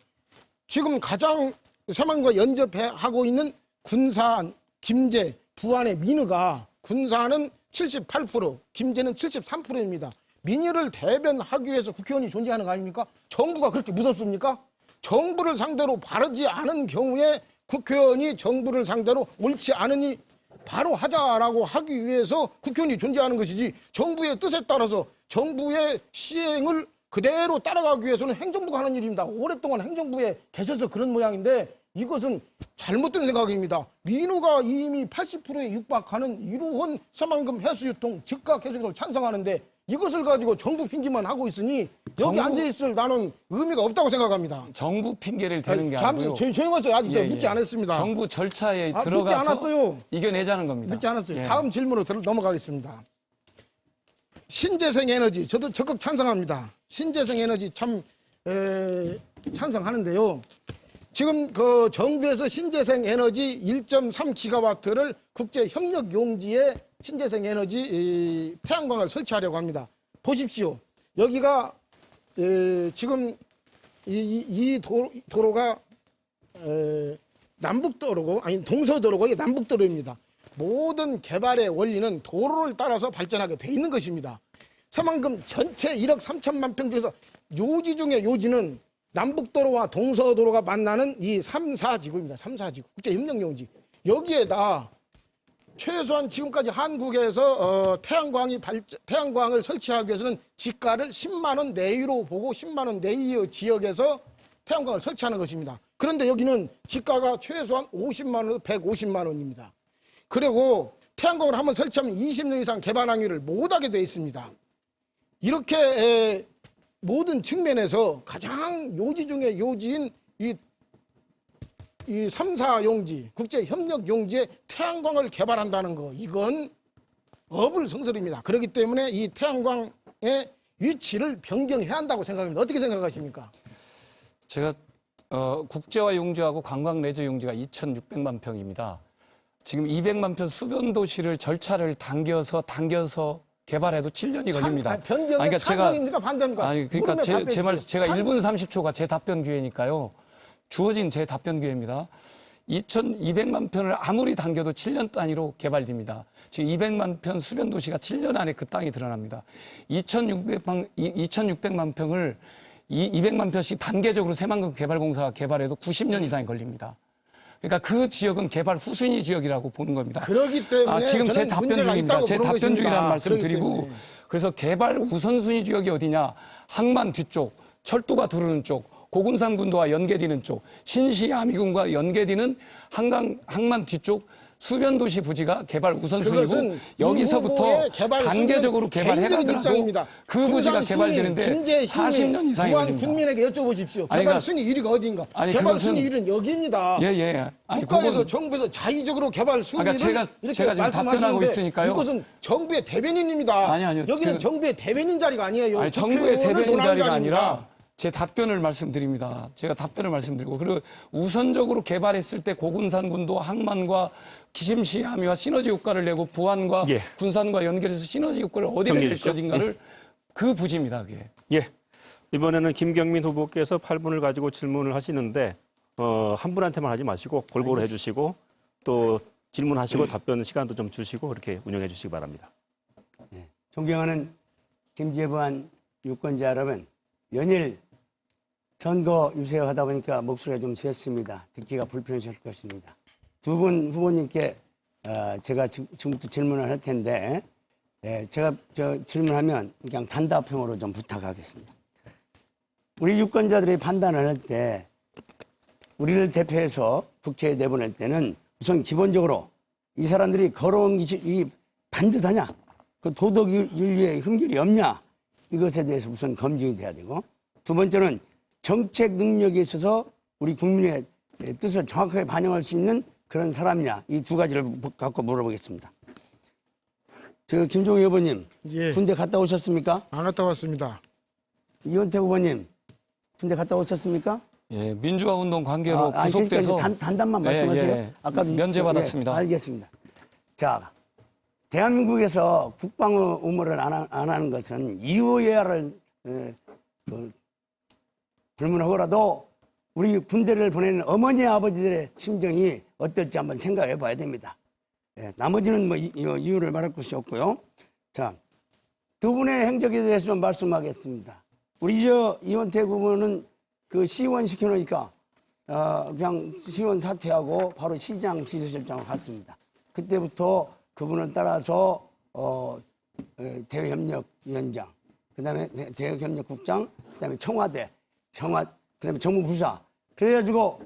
지금 가장 새만과 연접하고 있는 군산, 김제, 부안의 민의가 군산은 78%, 김제는 73%입니다. 민의를 대변하기 위해서 국회의원이 존재하는 거 아닙니까? 정부가 그렇게 무섭습니까? 정부를 상대로 바르지 않은 경우에 국회의원이 정부를 상대로 옳지 않으니 바로 하자라고 하기 위해서 국회의원이 존재하는 것이지 정부의 뜻에 따라서 정부의 시행을 그대로 따라가기 위해서는 행정부가 하는 일입니다. 오랫동안 행정부에 계셔서 그런 모양인데 이것은 잘못된 생각입니다. 민의가 이미 80%에 육박하는 이루한 새만금 해수유통 즉각 해수를 찬성하는데 이것을 가지고 정부 핑계만 하고 있으니 여기 앉아있을 나는 의미가 없다고 생각합니다. 정부 핑계를 대는 게 아니고요. 조용히 하세요. 아직 묻지 않았습니다. 정부 절차에 묻지 들어가서 않았어요. 이겨내자는 겁니다. 묻지 않았어요. 예. 다음 질문으로 넘어가겠습니다. 신재생 에너지 저도 적극 찬성합니다. 신재생 에너지 참 찬성하는데요. 지금 그 정부에서 신재생 에너지 1.3기가와트를 국제 협력 용지에 신재생 에너지 태양광을 설치하려고 합니다. 보십시오. 여기가 지금 이 도로가 남북도로고 아니 동서도로고 이게 남북도로입니다. 모든 개발의 원리는 도로를 따라서 발전하게 돼 있는 것입니다. 새만금 전체 1억 3천만 평 중에서 요지 중에 요지는 남북도로와 동서도로가 만나는 이 3, 4지구입니다. 3, 4지구 국제협력용지. 여기에다 최소한 지금까지 한국에서 태양광을 설치하기 위해서는 지가를 10만 원 내외로 보고 10만 원 내외의 지역에서 태양광을 설치하는 것입니다. 그런데 여기는 지가가 최소한 50만 원에서 150만 원입니다. 그리고 태양광을 한번 설치하면 20년 이상 개발 확률을 못하게 되어 있습니다. 이렇게 모든 측면에서 가장 요지 중에 요지인 이 3, 4용지, 국제협력용지에 태양광을 개발한다는 거 이건 어불성설입니다. 그렇기 때문에 이 태양광의 위치를 변경해야 한다고 생각합니다. 어떻게 생각하십니까? 제가 국제화 용지하고 관광 레저 용지가 2,600만 평입니다. 지금 200만 평 수변 도시를 절차를 당겨서 개발해도 7년이 걸립니다. 변경에 찬성입니까 반대입니까? 아니 그러니까 물으면 제 답해 말 주세요. 제가 1분 30초가 제 답변 기회니까요. 주어진 제 답변 기회입니다. 2,200만 편을 아무리 당겨도 7년 단위로 개발됩니다. 지금 200만 편 수변 도시가 7년 안에 그 땅이 드러납니다. 2,600만 평을 200만 편씩 단계적으로 새만금 개발공사가 개발해도 90년 이상이 걸립니다. 그러니까 그 지역은 개발 후순위 지역이라고 보는 겁니다. 그러기 때문에 지금 제 저는 답변 문제가 중입니다. 있다고 제 보는 답변 것입니다. 중이라는 말씀 그렇기 드리고 때문에. 그래서 개발 우선순위 지역이 어디냐? 항만 뒤쪽, 철도가 두르는 쪽, 고군산군도와 연계되는 쪽, 신시 아미군과 연계되는 항만 뒤쪽 수변도시 부지가 개발 우선순위고 그것은 여기서부터 이 후보의 개발 단계적으로 순위는 개인적인 개발해가더라도 입장입니다. 그 부지가 군산 개발되는데 시민, 김제 시민, 40년 이상이 부안 걸립니다. 국민에게 여쭤보십시오. 아니, 개발 그러니까- 순위 1위가 어디인가? 아니, 개발 그것은- 순위 1위는 여기입니다. 예. 아니, 국가에서 그건- 정부에서 자의적으로 개발 순위를 그러니까 이렇게 제가 지금 답변하고 말씀하시는데 있으니까요. 이것은 정부의 대변인입니다. 아니요. 여기는 정부의 대변인 자리가 아니에요. 아니, 정부의 국회의원을 대변인 논하는 자리가 자리입니다. 아니라 제 답변을 말씀드립니다. 제가 답변을 말씀드리고 그리고 우선적으로 개발했을 때 고군산군도 항만과 기심시 함의와 시너지 효과를 내고 부안과 예. 군산과 연결해서 시너지 효과를 어디를 정리해 낼 주시죠. 것인가를 그 부지입니다. 그게. 예. 이번에는 김경민 후보께서 8분을 가지고 질문을 하시는데 한 분한테만 하지 마시고 골고루 해주시고 또 질문하시고 답변 시간도 좀 주시고 그렇게 운영해 주시기 바랍니다. 존경하는 김지혜 부안 유권자 여러분, 연일 선거 유세하다 보니까 목소리가 좀 쇠습니다. 듣기가 불편하실 것입니다. 두 분 후보님께 제가 지금부터 질문을 할 텐데 제가 질문하면 그냥 단답형으로 좀 부탁하겠습니다. 우리 유권자들이 판단을 할 때 우리를 대표해서 국회에 내보낼 때는 우선 기본적으로 이 사람들이 걸어온 길이 반듯하냐, 그 도덕 윤리에 흠결이 없냐, 이것에 대해서 우선 검증이 돼야 되고, 두 번째는 정책 능력에 있어서 우리 국민의 뜻을 정확하게 반영할 수 있는 그런 사람이냐, 이 두 가지를 갖고 물어보겠습니다. 저 김종희 후보님, 예. 군대 갔다 오셨습니까? 안 갔다 왔습니다. 이원택 후보님, 군대 갔다 오셨습니까? 예, 민주화 운동 관계로 아니, 구속돼서 그러니까 단답만 말씀하세요. 예. 아까도 면제받았습니다. 예, 알겠습니다. 자, 대한민국에서 국방 의무를 안 하는 것은 이후에야를 불문하고라도 우리 군대를 보내는 어머니 아버지들의 심정이 어떨지 한번 생각해 봐야 됩니다. 예, 나머지는 뭐 이유를 말할 것이 없고요. 자, 두 분의 행적에 대해서 좀 말씀하겠습니다. 우리 이원택 후보는 그 시의원 시켜놓으니까 그냥 시의원 사퇴하고 바로 시장 비서실장으로 갔습니다. 그때부터 그분을 따라서 대외협력위원장, 그다음에 대외협력국장, 그다음에 청와대, 그다음에 정무부사. 그래가지고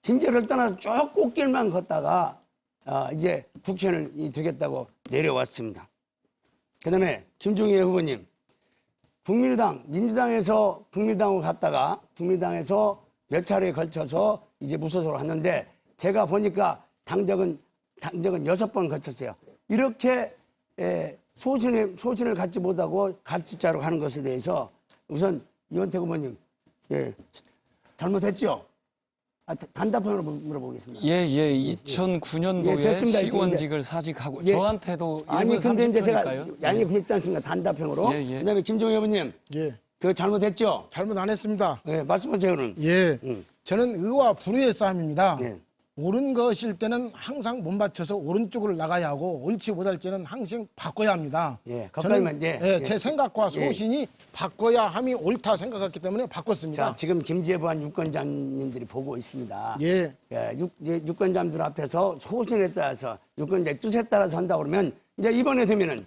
김제를 떠나서 쭉 꽃길만 걷다가 이제 국회의원이 되겠다고 내려왔습니다. 그다음에 김종희 후보님, 민주당에서 국민당으로 갔다가 국민당에서 몇 차례에 걸쳐서 이제 무소속으로 갔는데 제가 보니까 당적은 6번 거쳤어요. 이렇게 소신을 갖지 못하고 갈짓자로 가는 것에 대해서 우선 이원택 후보님, 잘못했죠? 단답형으로 물어보겠습니다. 예, 2009년도에 됐습니다. 시의원직을 사직하고 예. 저한테도 아니 1분 근데 이제 제가 30초니까요. 양해 구했지 않습니까? 단답형으로. 예. 그다음에 김종희 후보님, 예. 그 잘못했죠? 잘못 안 했습니다. 예, 말씀하세요는. 예. 저는 의와 불의의 싸움입니다. 예. 옳은 것일 때는 항상 못 받쳐서 오른쪽으로 나가야 하고 옳지 못할 때는 항상 바꿔야 합니다. 예, 가까이만, 예. 제 생각과 소신이 바꿔야 함이 옳다 생각했기 때문에 바꿨습니다. 자, 지금 김지혜 부안 유권자님들이 보고 있습니다. 예. 유권자님들 앞에서 소신에 따라서 유권자의 뜻에 따라서 한다 그러면 이제 이번에 되면은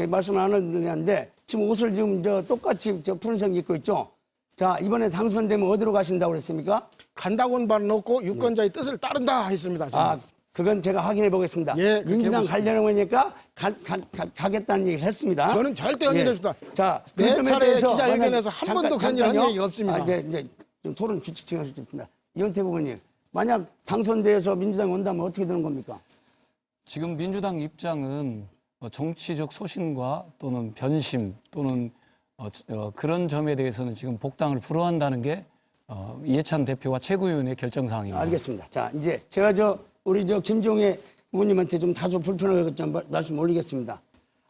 말씀 안 하는데 지금 옷을 지금 똑같이 푸른색 입고 있죠. 자, 이번에 당선되면 어디로 가신다고 그랬습니까? 간다고는 말해놓고 유권자의 뜻을 따른다 했습니다. 저는. 그건 제가 확인해 보겠습니다. 예, 그렇게 민주당 해보십시오. 가려는 거니까 가겠다는 얘기를 했습니다. 저는 절대 연연했습니다. 자, 네 그 점에 차례 대해서 기자회견에서 한 번도 그런 잠깐요. 얘기가 없습니다. 이제 좀 토론 규칙 정하셨습니다. 이원택 후보님, 만약 당선돼서 민주당이 온다면 어떻게 되는 겁니까? 지금 민주당 입장은 정치적 소신과 또는 변심 또는 그런 점에 대해서는 지금 복당을 불허한다는 게 이해찬 대표와 최고위원의 결정 사항입니다. 알겠습니다. 자, 이제 제가 우리 김종혜 후보님한테 좀 다소 불편하게 좀 말씀 올리겠습니다.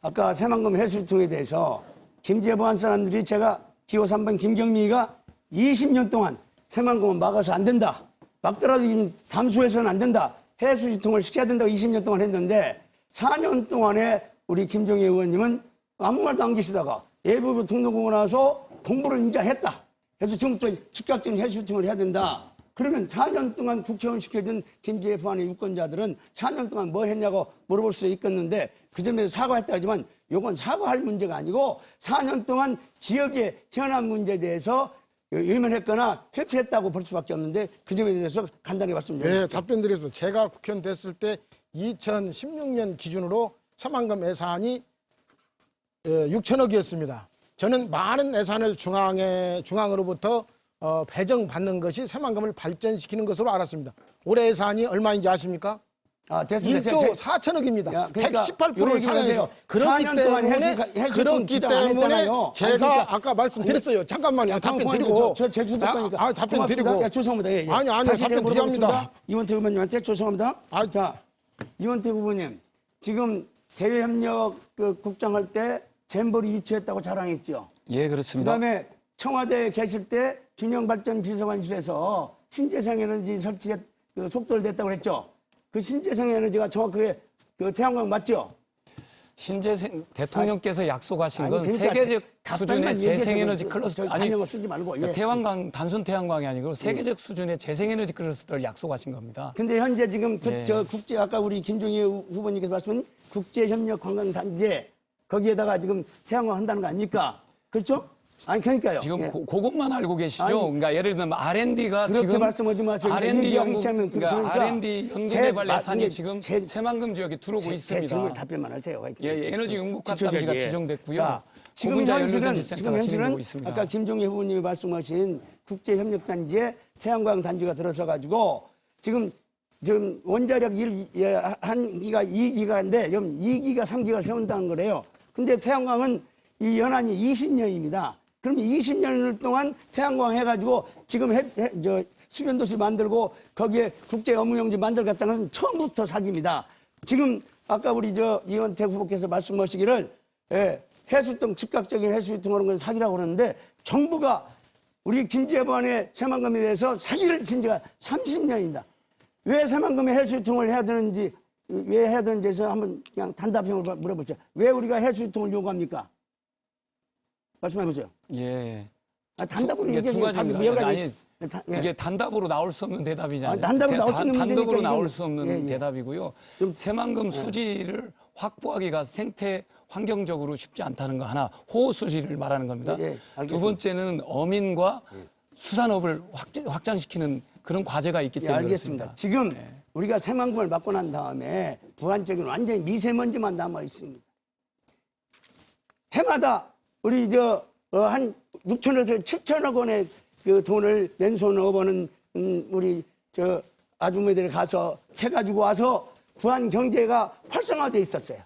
아까 새만금 해수유통에 대해서 김제부한 사람들이 제가 기호 3번 김경미가 20년 동안 새만금은 막아서 안 된다. 막더라도 지금 담수해서는 안 된다. 해수유통을 시켜야 된다고 20년 동안 했는데 4년 동안에 우리 김종혜 의원님은 아무 말도 안 계시다가 예부부 등록하고 나서 공부를 이제 했다. 그래서 지금부터 즉각적인 해수유통을 해야 된다. 그러면 4년 동안 국회의원 시켜준 김재희 부안의 유권자들은 4년 동안 뭐 했냐고 물어볼 수 있겠는데 그 점에서 사과했다 하지만 이건 사과할 문제가 아니고 4년 동안 지역의 현안 문제에 대해서 외면했거나 회피했다고 볼 수밖에 없는데 그 점에 대해서 간단히 말씀드리겠습니다. 네, 답변 드리겠습니다. 제가 국회의원 됐을 때 2016년 기준으로 새만금 예산이 6천억이었습니다. 저는 많은 예산을 중앙으로부터 배정받는 것이 새만금을 발전시키는 것으로 알았습니다. 올해 예산이 얼마인지 아십니까? 아, 됐습니다. 1조 4천억입니다. 그러니까 118% 상해서 그렇기 4년 동안 때문에 해수유통 주장 안 했잖아요. 제가 그러니까 아까 말씀드렸어요. 잠깐만요. 답변 드리고. 제 주도 거니까. 답변 드리고. 죄송합니다. 예, 예. 아니, 다시 답변 제가 드립니다. 물어보겠습니다. 이원택 의원님한테 죄송합니다. 자, 이원택 후보님, 지금 대외협력 국장할 때 잼버리 유치했다고 자랑했죠. 예, 그렇습니다. 그다음에 청와대에 계실 때 균형발전 비서관실에서 신재생 에너지 설치에 속도를 냈다고 그랬죠. 그 신재생 에너지가 정확하게 태양광 맞죠? 신재생 대통령께서 약속하신 건 그러니까 세계적 답변만 수준의 얘기해서 재생에너지 클러스터 아니 단어를 쓰지 말고. 예. 태양광 단순 태양광이 아니고 세계적 수준의 재생에너지 클러스터를 약속하신 겁니다. 근데 현재 지금 예. 저 국제 아까 우리 김종희 후보님께서 말씀한 국제협력관광단지에 거기에다가 지금 태양광 한다는 거 아닙니까? 그렇죠? 아니 그러니까요. 지금 예. 그것만 알고 계시죠? 아니, 그러니까 예를 들면 R&D가 그렇게 지금 말씀하지 마세요. R&D 연구 그러니까 R&D 연구개발 예산이 지금 새만금 지역에 들어오고 제 있습니다. 질문 답변만 하세요. 예, 에너지 응급화 지켜줘야지. 단지가 예. 지정됐고요. 자, 지금 고분자 현실은 연료전지센터가 진행되고 있습니다. 아까 김종희 후보님이 말씀하신 국제협력단지에 태양광 단지가 들어서 가지고 지금 원자력 한 기가 2기가인데 지금 2기가 3기가 세운다는 거래요. 근데 태양광은 이 연한이 20년입니다. 그럼 20년 동안 태양광 해가지고 지금 수변도시 만들고 거기에 국제 업무용지 만들겠다는 것은 처음부터 사기입니다. 지금 아까 우리 이원택 후보께서 말씀하시기를 해수유통 즉각적인 해수유통하는 건 사기라고 그러는데 정부가 우리 김재관의 새만금에 대해서 사기를 친 지가 30년입니다. 왜 새만금에 해수유통을 해야 되는지 왜 해야 되는지에서 한번 그냥 단답형을 물어보죠. 왜 우리가 해수유통을 요구합니까? 말씀해 보세요. 예. 단답으로 이게 두 얘기해요. 가지입니다. 아니, 예. 이게 단답으로 나올 수 없는 대답이잖아요. 단답으로 나올 수 없는 단독으로 문제니까 나올 이건- 수 없는 예, 예. 대답이고요. 새만금 수지를 확보하기가 생태 환경적으로 쉽지 않다는 거 하나, 호우 수지를 말하는 겁니다. 예, 알겠습니다. 두 번째는 어민과 수산업을 확장시키는 그런 과제가 있기 예, 때문에 알겠습니다. 그렇습니다. 지금 우리가 새만금을 맞고 난 다음에 부안적인 완전히 미세먼지만 남아 있습니다. 해마다 우리 한 6천에서 7천억 원의 그 돈을 맨손 얻어버는 우리 아주머니들이 가서 해가지고 와서 부안 경제가 활성화돼 있었어요.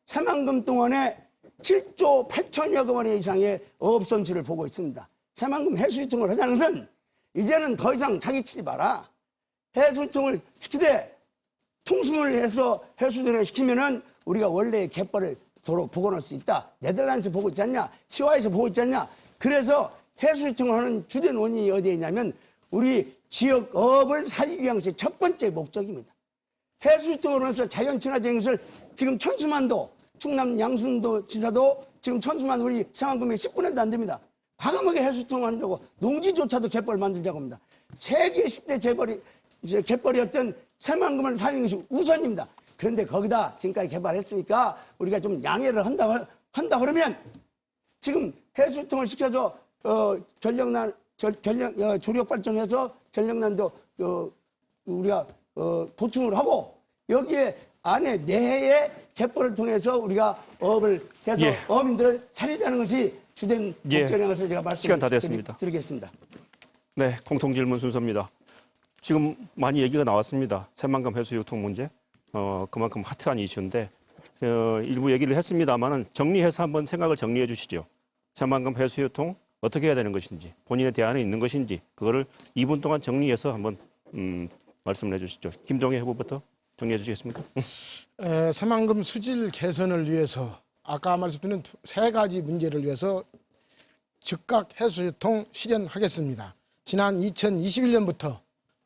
새만금 동안에 7조 8천여 원 이상의 어업 손실을 보고 있습니다. 새만금 해수유통을 하자는 것은 이제는 더 이상 사기치지 마라. 해수유통을 시키되 통수를 해서 해수유통을 시키면은 우리가 원래의 갯벌을 도로 복원할 수 있다. 네덜란드에서 보고 있지 않냐? 시와에서 보고 있지 않냐? 그래서 해수유통을 하는 주된 원인이 어디에 있냐면 우리 지역 어업을 살리기 위한 것이 첫 번째 목적입니다. 해수유통을 하면서 자연 친화적인 것을 지금 천수만도, 충남 양순도 지사도 지금 천수만 우리 새만금에 10분에도 안 됩니다. 과감하게 해수유통을 한다고 농지조차도 갯벌을 만들자고 합니다. 세계 10대 갯벌이었던 새만금을 살리는 것이 우선입니다. 그런데 거기다 지금까지 개발했으니까 우리가 좀 양해를 한다 그러면 지금 해수유통을 시켜서 조력 발전해서 전력난도 우리가 보충을 하고 여기에 안에 내에 갯벌을 통해서 우리가 어업을 해서 예. 어민들을 살리자는 것이 주된 예. 목적이라는 것을 제가 시간 다 됐습니다. 드리겠습니다. 네, 공통질문 순서입니다. 지금 많이 얘기가 나왔습니다. 새만금 해수유통 문제. 그만큼 핫한 이슈인데 일부 얘기를 했습니다만은 정리해서 한번 생각을 정리해 주시죠. 새만금 해수유통 어떻게 해야 되는 것인지, 본인의 대안이 있는 것인지 그거를 2분 동안 정리해서 한번 말씀을 해주시죠. 김종혜 후보부터 정리해 주시겠습니까? 새만금 수질 개선을 위해서 아까 말씀드린 세 가지 문제를 위해서 즉각 해수유통 실현하겠습니다. 지난 2021년부터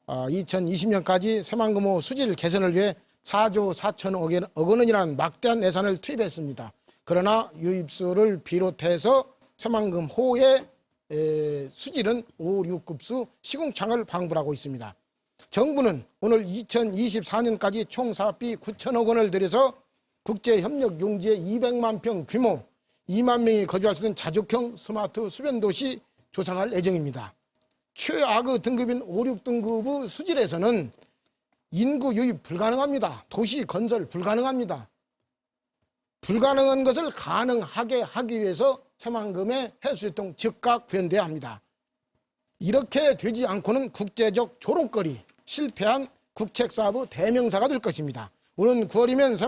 2020년까지 새만금호 수질 개선을 위해 4조 4천억 원이라는 막대한 예산을 투입했습니다. 그러나 유입수를 비롯해서 새만금호의 수질은 5, 6급수 시궁창을 방불하고 있습니다. 정부는 오늘 2024년까지 총 사업비 9천억 원을 들여서 국제협력 용지의 200만 평 규모 2만 명이 거주할 수 있는 자족형 스마트 수변도시 조성할 예정입니다. 최악의 등급인 5, 6등급의 수질에서는 인구 유입 불가능합니다. 도시 건설 불가능합니다. 불가능한 것을 가능하게 하기 위해서 새만금의 해수유통 즉각 구현돼야 합니다. 이렇게 되지 않고는 국제적 조롱거리, 실패한 국책사업의 대명사가 될 것입니다. 오는 9월이면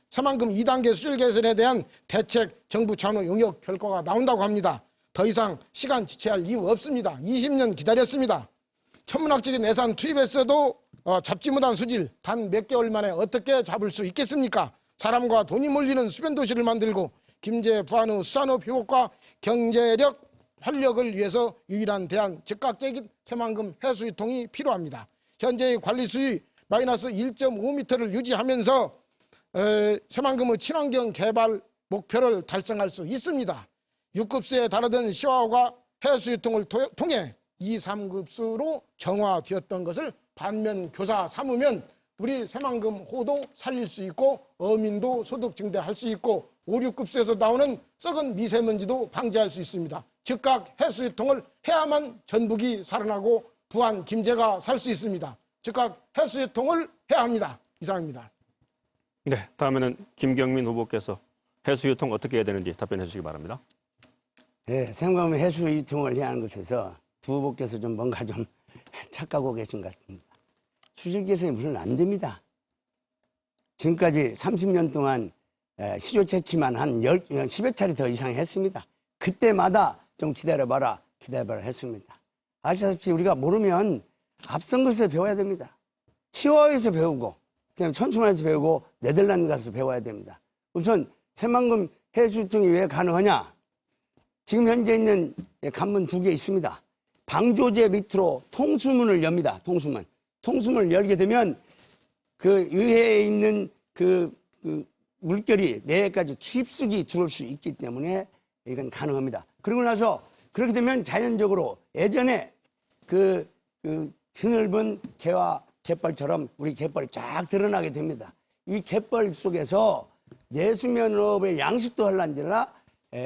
새만금 2단계 수질 개선에 대한 대책 정부 차원의 용역 결과가 나온다고 합니다. 더 이상 시간 지체할 이유 없습니다. 20년 기다렸습니다. 천문학적인 예산 투입했어도 잡지 못한 수질 단 몇 개월 만에 어떻게 잡을 수 있겠습니까? 사람과 돈이 몰리는 수변도시를 만들고 김제 부안의 수산업 회복과 경제력 활력을 위해서 유일한 대안 즉각적인 새만금 해수유통이 필요합니다. 현재의 관리 수위 마이너스 1.5m를 유지하면서 새만금의 친환경 개발 목표를 달성할 수 있습니다. 6급수에 달하던 시화호가 해수유통을 통해 2, 3급수로 정화되었던 것을 반면 교사 삼으면 우리 새만금호도 살릴 수 있고 어민도 소득 증대할 수 있고 5, 6급수에서 나오는 썩은 미세먼지도 방지할 수 있습니다. 즉각 해수유통을 해야만 전북이 살아나고 부안, 김제가 살 수 있습니다. 즉각 해수유통을 해야 합니다. 이상입니다. 네, 다음에는 김경민 후보께서 해수유통 어떻게 해야 되는지 답변해 주시기 바랍니다. 네, 새만금 해수유통을 해야 하는 것에서 두 후보께서 좀 뭔가 좀 착각하고 계신 것 같습니다. 수질 개선이 무슨 안 됩니다. 지금까지 30년 동안 시조 채취만 한 10여 차례 더 이상 했습니다. 그때마다 좀 기다려봐라 했습니다. 아시다시피 우리가 모르면 앞선 것에서 배워야 됩니다. 시화에서 배우고 그다음에 천수만에서 배우고 네덜란드 가서 배워야 됩니다. 우선 새만금 해수유통이 왜 가능하냐? 지금 현재 있는 관문 2개 있습니다. 방조제 밑으로 통수문을 엽니다. 통수문을 열게 되면 그 위에 있는 그 물결이 내까지 깊숙이 들어올 수 있기 때문에 이건 가능합니다. 그러고 나서 그렇게 되면 자연적으로 예전에 그 드넓은 개와 갯벌처럼 우리 갯벌이 쫙 드러나게 됩니다. 이 갯벌 속에서 내수면업의 양식도 할란지라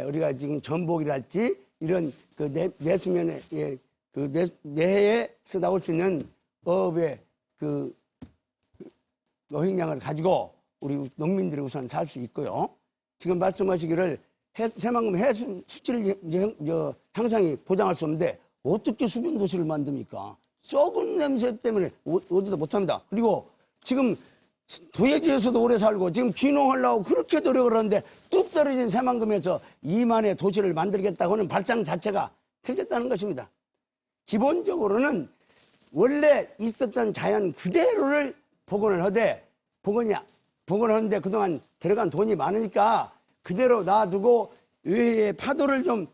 우리가 지금 전복이랄지 이런 그 내수면에 내에서 나올 수 있는 어업의 그 어획량을 가지고 우리 농민들이 우선 살 수 있고요. 지금 말씀하시기를 새만금 해수 수질 향상이 보장할 수 없는데 어떻게 수변 도시를 만듭니까? 썩은 냄새 때문에 오지도 못합니다. 그리고 지금 도예지에서도 오래 살고 지금 귀농하려고 그렇게 노력을 하는데 뚝 떨어진 새만금에서 이만의 도시를 만들겠다고 하는 발상 자체가 틀렸다는 것입니다. 기본적으로는 원래 있었던 자연 그대로를 복원을 하는데 그동안 들어간 돈이 많으니까 그대로 놔두고 외의 파도를 좀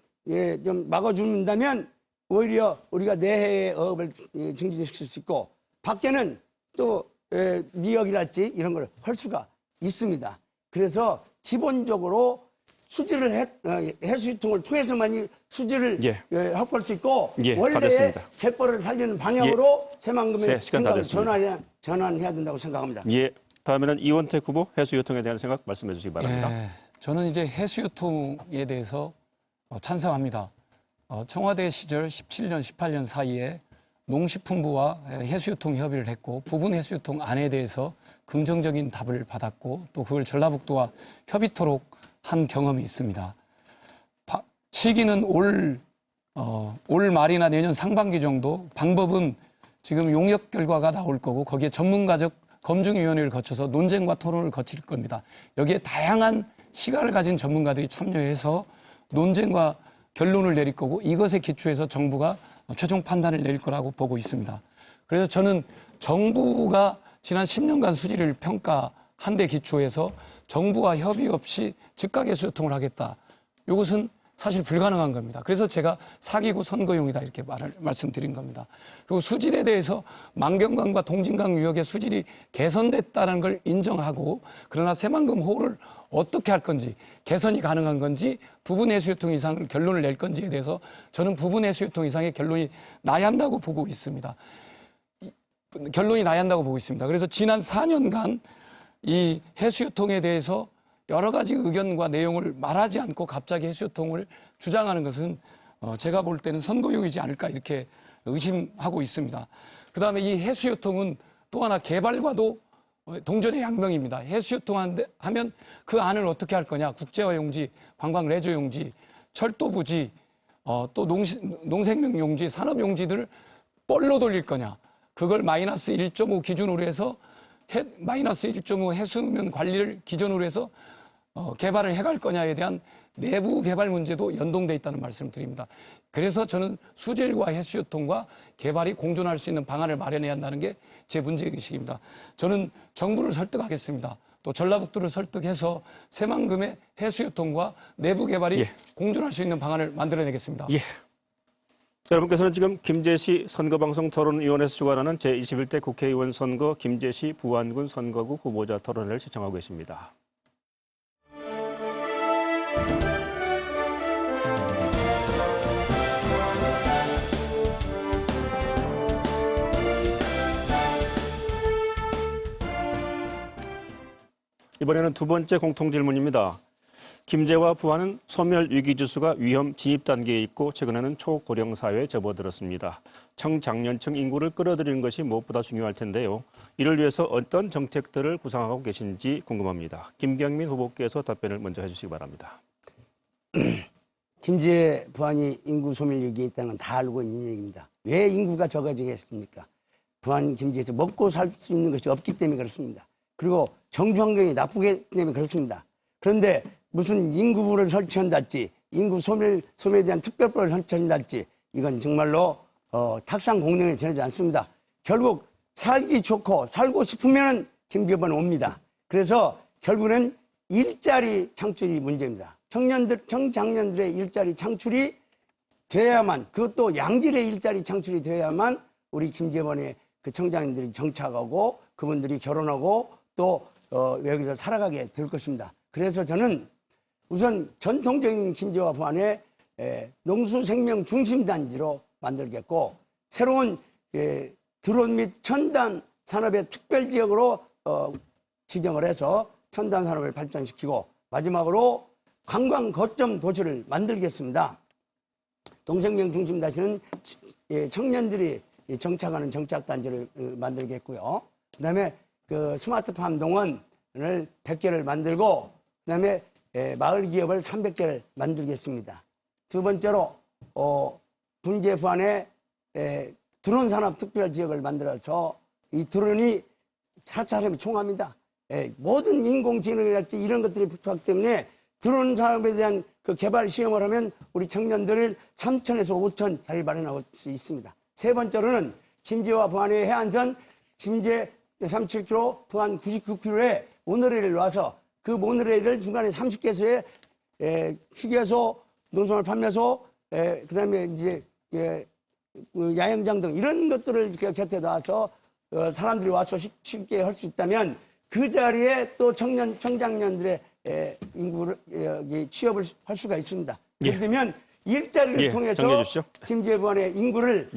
막아준다면 오히려 우리가 내해의 어업을 증진시킬 수 있고 밖에는 또 미역이랄지 이런 걸 할 수가 있습니다. 그래서 기본적으로 수질을 해수유통을 통해서만이 수질을 확보할 수 있고 원래의 받았습니다. 갯벌을 살리는 방향으로 새만금의 시간 다 생각을 전환해야 된다고 생각합니다. 다음에는 이원택 후보 해수유통에 대한 생각 말씀해 주시기 바랍니다. 저는 이제 해수유통에 대해서 찬성합니다. 청와대 시절 17년, 18년 사이에 농식품부와 해수유통 협의를 했고 부분 해수유통 안에 대해서 긍정적인 답을 받았고 또 그걸 전라북도와 협의토록 한 경험이 있습니다. 시기는 올 말이나 내년 상반기 정도, 방법은 지금 용역 결과가 나올 거고 거기에 전문가적 검증위원회를 거쳐서 논쟁과 토론을 거칠 겁니다. 여기에 다양한 시각을 가진 전문가들이 참여해서 논쟁과 결론을 내릴 거고 이것에 기초해서 정부가 최종 판단을 내릴 거라고 보고 있습니다. 그래서 저는 정부가 지난 10년간 수질을 평가한 한대 기초에서 정부와 협의 없이 즉각 해수유통을 하겠다. 이것은 사실 불가능한 겁니다. 그래서 제가 사기구 선거용이다 이렇게 말씀드린 겁니다. 그리고 수질에 대해서 만경강과 동진강 유역의 수질이 개선됐다는 걸 인정하고, 그러나 새만금 호를 어떻게 할 건지, 개선이 가능한 건지, 부분 해수유통 이상을 결론을 낼 건지에 대해서 저는 부분 해수유통 이상의 결론이 나야 한다고 보고 있습니다. 그래서 지난 4년간 이 해수유통에 대해서 여러 가지 의견과 내용을 말하지 않고 갑자기 해수유통을 주장하는 것은 제가 볼 때는 선거용이지 않을까 이렇게 의심하고 있습니다. 그다음에 이 해수유통은 또 하나 개발과도 동전의 양면입니다. 해수유통 하면 그 안을 어떻게 할 거냐. 국제화 용지, 관광 레저 용지, 철도 부지, 또 농생명 용지, 산업 용지들을 뻘로 돌릴 거냐. 그걸 마이너스 1.5 기준으로 해서 마이너스 1.5 해수면 관리를 기준으로 해서 개발을 해갈 거냐에 대한 내부 개발 문제도 연동돼 있다는 말씀을 드립니다. 그래서 저는 수질과 해수유통과 개발이 공존할 수 있는 방안을 마련해야 한다는 게 제 문제의식입니다. 저는 정부를 설득하겠습니다. 또 전라북도를 설득해서 새만금의 해수유통과 내부 개발이 공존할 수 있는 방안을 만들어내겠습니다. 예. 여러분께서는 지금 김제시 선거방송 토론위원회에서 주관하는 제21대 국회의원 선거 김제시 부안군 선거구 후보자 토론회를 시청하고 계십니다. 이번에는 두 번째 공통질문입니다. 김제와 부안은 소멸 위기지수가 위험 진입 단계에 있고 최근에는 초고령 사회에 접어들었습니다. 청장년층 인구를 끌어들이는 것이 무엇보다 중요할 텐데요. 이를 위해서 어떤 정책들을 구상하고 계신지 궁금합니다. 김경민 후보께서 답변을 먼저 해주시기 바랍니다. 김제, 부안이 인구 소멸 위기에 있다는 건 다 알고 있는 얘기입니다. 왜 인구가 적어지겠습니까? 부안, 김제에서 먹고 살 수 있는 것이 없기 때문에 그렇습니다. 그리고 정주 환경이 나쁘기 때문에 그렇습니다. 그런데 무슨 인구부를 설치한달지, 인구 소멸에 대한 특별법을 설치한달지, 이건 정말로 탁상 공론에 지나지 않습니다. 결국 살기 좋고 살고 싶으면 김제부안은 옵니다. 그래서 결국은 일자리 창출이 문제입니다. 청장년들의 일자리 창출이 돼야만, 그것도 양질의 일자리 창출이 돼야만 우리 김제부안의 그 청장년들이 정착하고 그분들이 결혼하고 또 여기서 살아가게 될 것입니다. 그래서 저는 우선 전통적인 김제와 부안의 농수생명 중심단지로 만들겠고, 새로운 드론 및 첨단 산업의 특별지역으로 지정을 해서 첨단 산업을 발전시키고, 마지막으로 관광 거점 도시를 만들겠습니다. 농생명 중심단지는 청년들이 정착하는 정착단지를 만들겠고요. 그 다음에 그 스마트팜 농원을 100개를 만들고, 그 다음에 마을 기업을 300개를 만들겠습니다. 두 번째로 분제 부안에 드론 산업 특별 지역을 만들어서 이 드론이 4차 산업이 총합니다. 모든 인공지능이랄지 이런 것들이 부탁 때문에 드론 산업에 대한 그 개발 시험을 하면 우리 청년들을 3,000에서 5,000 자리 마련할 수 있습니다. 세 번째로는 김제와 부안의 해안선, 김제 37km, 부안 99km에 모노레일을 놔서 그 모노레일을 중간에 30개소에 휴게소, 농산물 판매소, 그 다음에 이제 야영장 등 이런 것들을 곁에 놔서 사람들이 와서 쉽게 할 수 있다면 그 자리에 또 청장년들의 인구를 취업을 할 수가 있습니다. 예를 들면 일자리를 통해서 김제부안의 인구를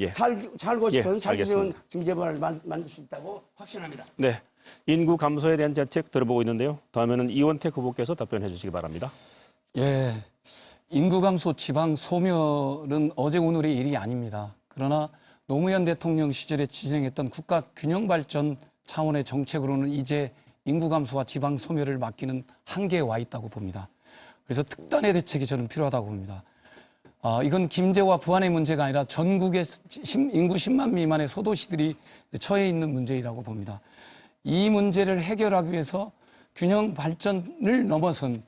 살고 싶은 살기 좋은 김제부안을 만들 수 있다고 확신합니다. 네, 인구 감소에 대한 대책 들어보고 있는데요. 다음에는 이원택 후보께서 답변해 주시기 바랍니다. 예, 인구 감소, 지방 소멸은 어제 오늘의 일이 아닙니다. 그러나 노무현 대통령 시절에 진행했던 국가 균형 발전 차원의 정책으로는 이제 인구 감소와 지방 소멸을 막기는 한계에 와 있다고 봅니다. 그래서 특단의 대책이 저는 필요하다고 봅니다. 이건 김제와 부안의 문제가 아니라 전국의 인구 10만 미만의 소도시들이 처해 있는 문제이라고 봅니다. 이 문제를 해결하기 위해서 균형 발전을 넘어선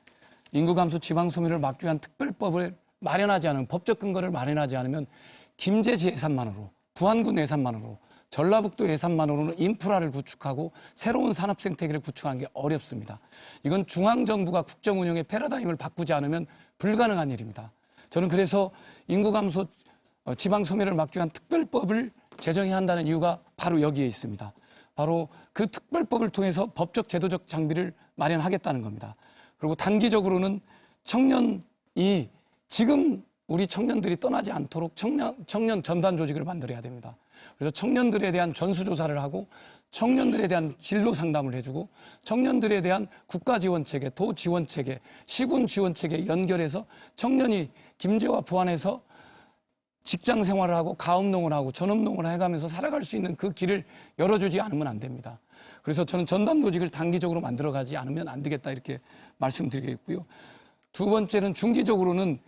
인구 감소, 지방 소멸을 막기 위한 특별법을 마련하지 않으면, 법적 근거를 마련하지 않으면 김제 예산만으로, 부안군 예산만으로 전라북도 예산만으로는 인프라를 구축하고 새로운 산업 생태계를 구축하는 게 어렵습니다. 이건 중앙정부가 국정 운영의 패러다임을 바꾸지 않으면 불가능한 일입니다. 저는 그래서 인구 감소, 지방 소멸을 막기 위한 특별법을 제정해야 한다는 이유가 바로 여기에 있습니다. 바로 그 특별법을 통해서 법적 제도적 장비를 마련하겠다는 겁니다. 그리고 단기적으로는 청년이 지금 우리 청년들이 떠나지 않도록 청년 전담 조직을 만들어야 됩니다. 그래서 청년들에 대한 전수조사를 하고 청년들에 대한 진로 상담을 해주고 청년들에 대한 국가 지원 체계, 도 지원 체계, 시군 지원 체계 연결해서 청년이 김제와 부안에서 직장 생활을 하고 가업농을 하고 전업농을 해가면서 살아갈 수 있는 그 길을 열어주지 않으면 안 됩니다. 그래서 저는 전담 조직을 단기적으로 만들어가지 않으면 안 되겠다 이렇게 말씀드리겠고요. 두 번째는 중기적으로는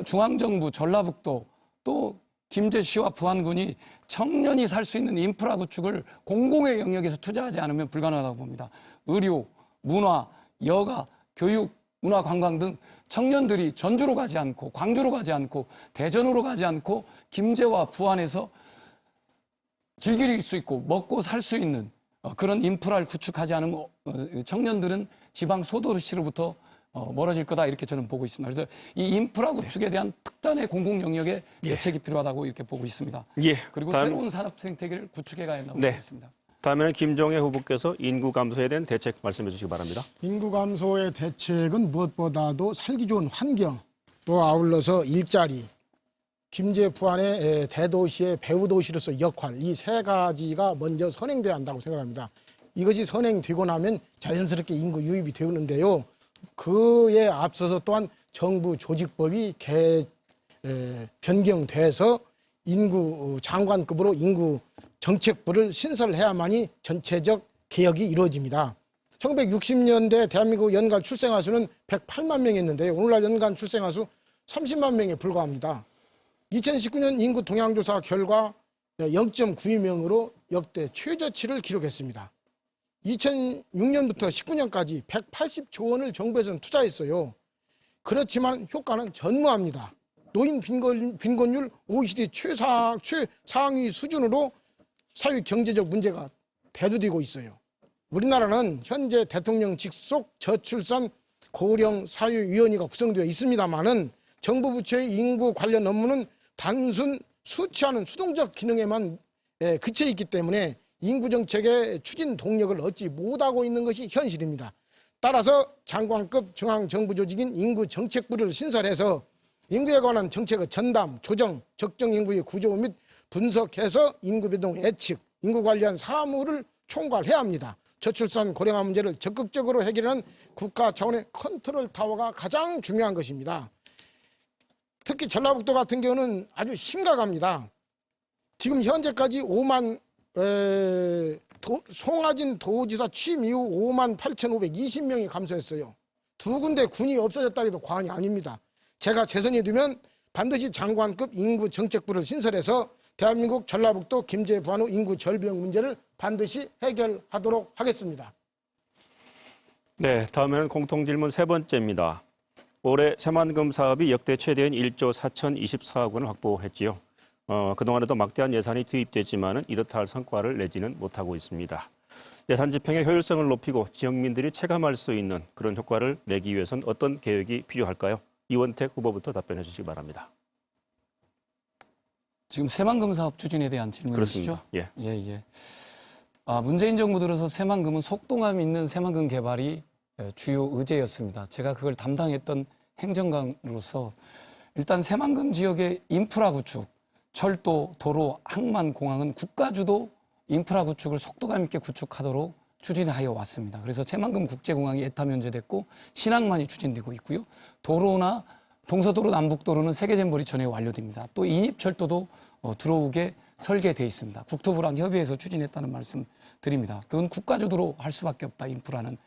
중앙정부, 전라북도 또 김제시와 부안군이 청년이 살 수 있는 인프라 구축을 공공의 영역에서 투자하지 않으면 불가능하다고 봅니다. 의료, 문화, 여가, 교육, 문화, 관광 등 청년들이 전주로 가지 않고 광주로 가지 않고 대전으로 가지 않고 김제와 부안에서 즐길 수 있고 먹고 살 수 있는 그런 인프라를 구축하지 않으면 청년들은 지방 소도시로부터 멀어질 거다 이렇게 저는 보고 있습니다. 그래서 이 인프라 구축에 대한 특단의 공공 영역의 대책이 필요하다고 이렇게 보고 있습니다. 예. 그리고 새로운 산업 생태계를 구축해 가야 한다고 보고 있습니다. 다음에는 김종애 후보께서 인구 감소에 대한 대책 말씀해 주시기 바랍니다. 인구 감소의 대책은 무엇보다도 살기 좋은 환경, 또 아울러서 일자리, 김제 부안의 대도시의 배후도시로서 역할, 이 세 가지가 먼저 선행돼야 한다고 생각합니다. 이것이 선행되고 나면 자연스럽게 인구 유입이 되는데요. 그에 앞서서 또한 정부 조직법이 변경돼서 인구 장관급으로 인구 정책부를 신설해야만이 전체적 개혁이 이루어집니다. 1960년대 대한민국 연간 출생아 수는 108만 명이었는데요. 오늘날 연간 출생아 수 30만 명에 불과합니다. 2019년 인구 동향조사 결과 0.92명으로 역대 최저치를 기록했습니다. 2006년부터 19년까지 180조 원을 정부에서는 투자했어요. 그렇지만 효과는 전무합니다. 노인 빈곤율 OECD 최상위 수준으로 사회 경제적 문제가 대두되고 있어요. 우리나라는 현재 대통령 직속 저출산 고령 사회위원회가 구성되어 있습니다만은 정부 부처의 인구 관련 업무는 단순 수치하는 수동적 기능에만 그쳐 있기 때문에 인구 정책의 추진 동력을 얻지 못하고 있는 것이 현실입니다. 따라서 장관급 중앙정부 조직인 인구정책부를 신설해서 인구에 관한 정책의 전담, 조정, 적정 인구의 구조 및 분석해서 인구 변동 예측, 인구 관련 사무를 총괄해야 합니다. 저출산 고령화 문제를 적극적으로 해결하는 국가 차원의 컨트롤 타워가 가장 중요한 것입니다. 특히 전라북도 같은 경우는 아주 심각합니다. 지금 현재까지 송하진 도지사 취임 이후 5만 8,520명이 감소했어요. 두 군데 군이 없어졌다 해도 과언이 아닙니다. 제가 재선이 되면 반드시 장관급 인구정책부를 신설해서 대한민국 전라북도 김제 부안 후 인구 절벽 문제를 반드시 해결하도록 하겠습니다. 네, 다음에는 공통질문 세 번째입니다. 올해 새만금 사업이 역대 최대인 1조 4,024억 원을 확보했지요. 그동안에도 막대한 예산이 투입됐지만은 이렇다 할 성과를 내지는 못하고 있습니다. 예산 집행의 효율성을 높이고 지역민들이 체감할 수 있는 그런 효과를 내기 위해서는 어떤 계획이 필요할까요? 이원택 후보부터 답변해 주시기 바랍니다. 지금 새만금 사업 추진에 대한 질문이시죠? 그렇습니다. 예. 문재인 정부 들어서 새만금은 속도감 있는 새만금 개발이 주요 의제였습니다. 제가 그걸 담당했던 행정관으로서 일단 새만금 지역의 인프라 구축, 철도, 도로, 항만, 공항은 국가주도 인프라 구축을 속도감 있게 구축하도록 추진하여 왔습니다. 그래서 새만금 국제공항이 에타 면제됐고 신항만이 추진되고 있고요. 도로나 동서도로, 남북도로는 세계잼버리 전에 완료됩니다. 또 인입철도도 들어오게 설계돼 있습니다. 국토부랑 협의해서 추진했다는 말씀 드립니다. 그건 국가주도로 할 수밖에 없다, 인프라는.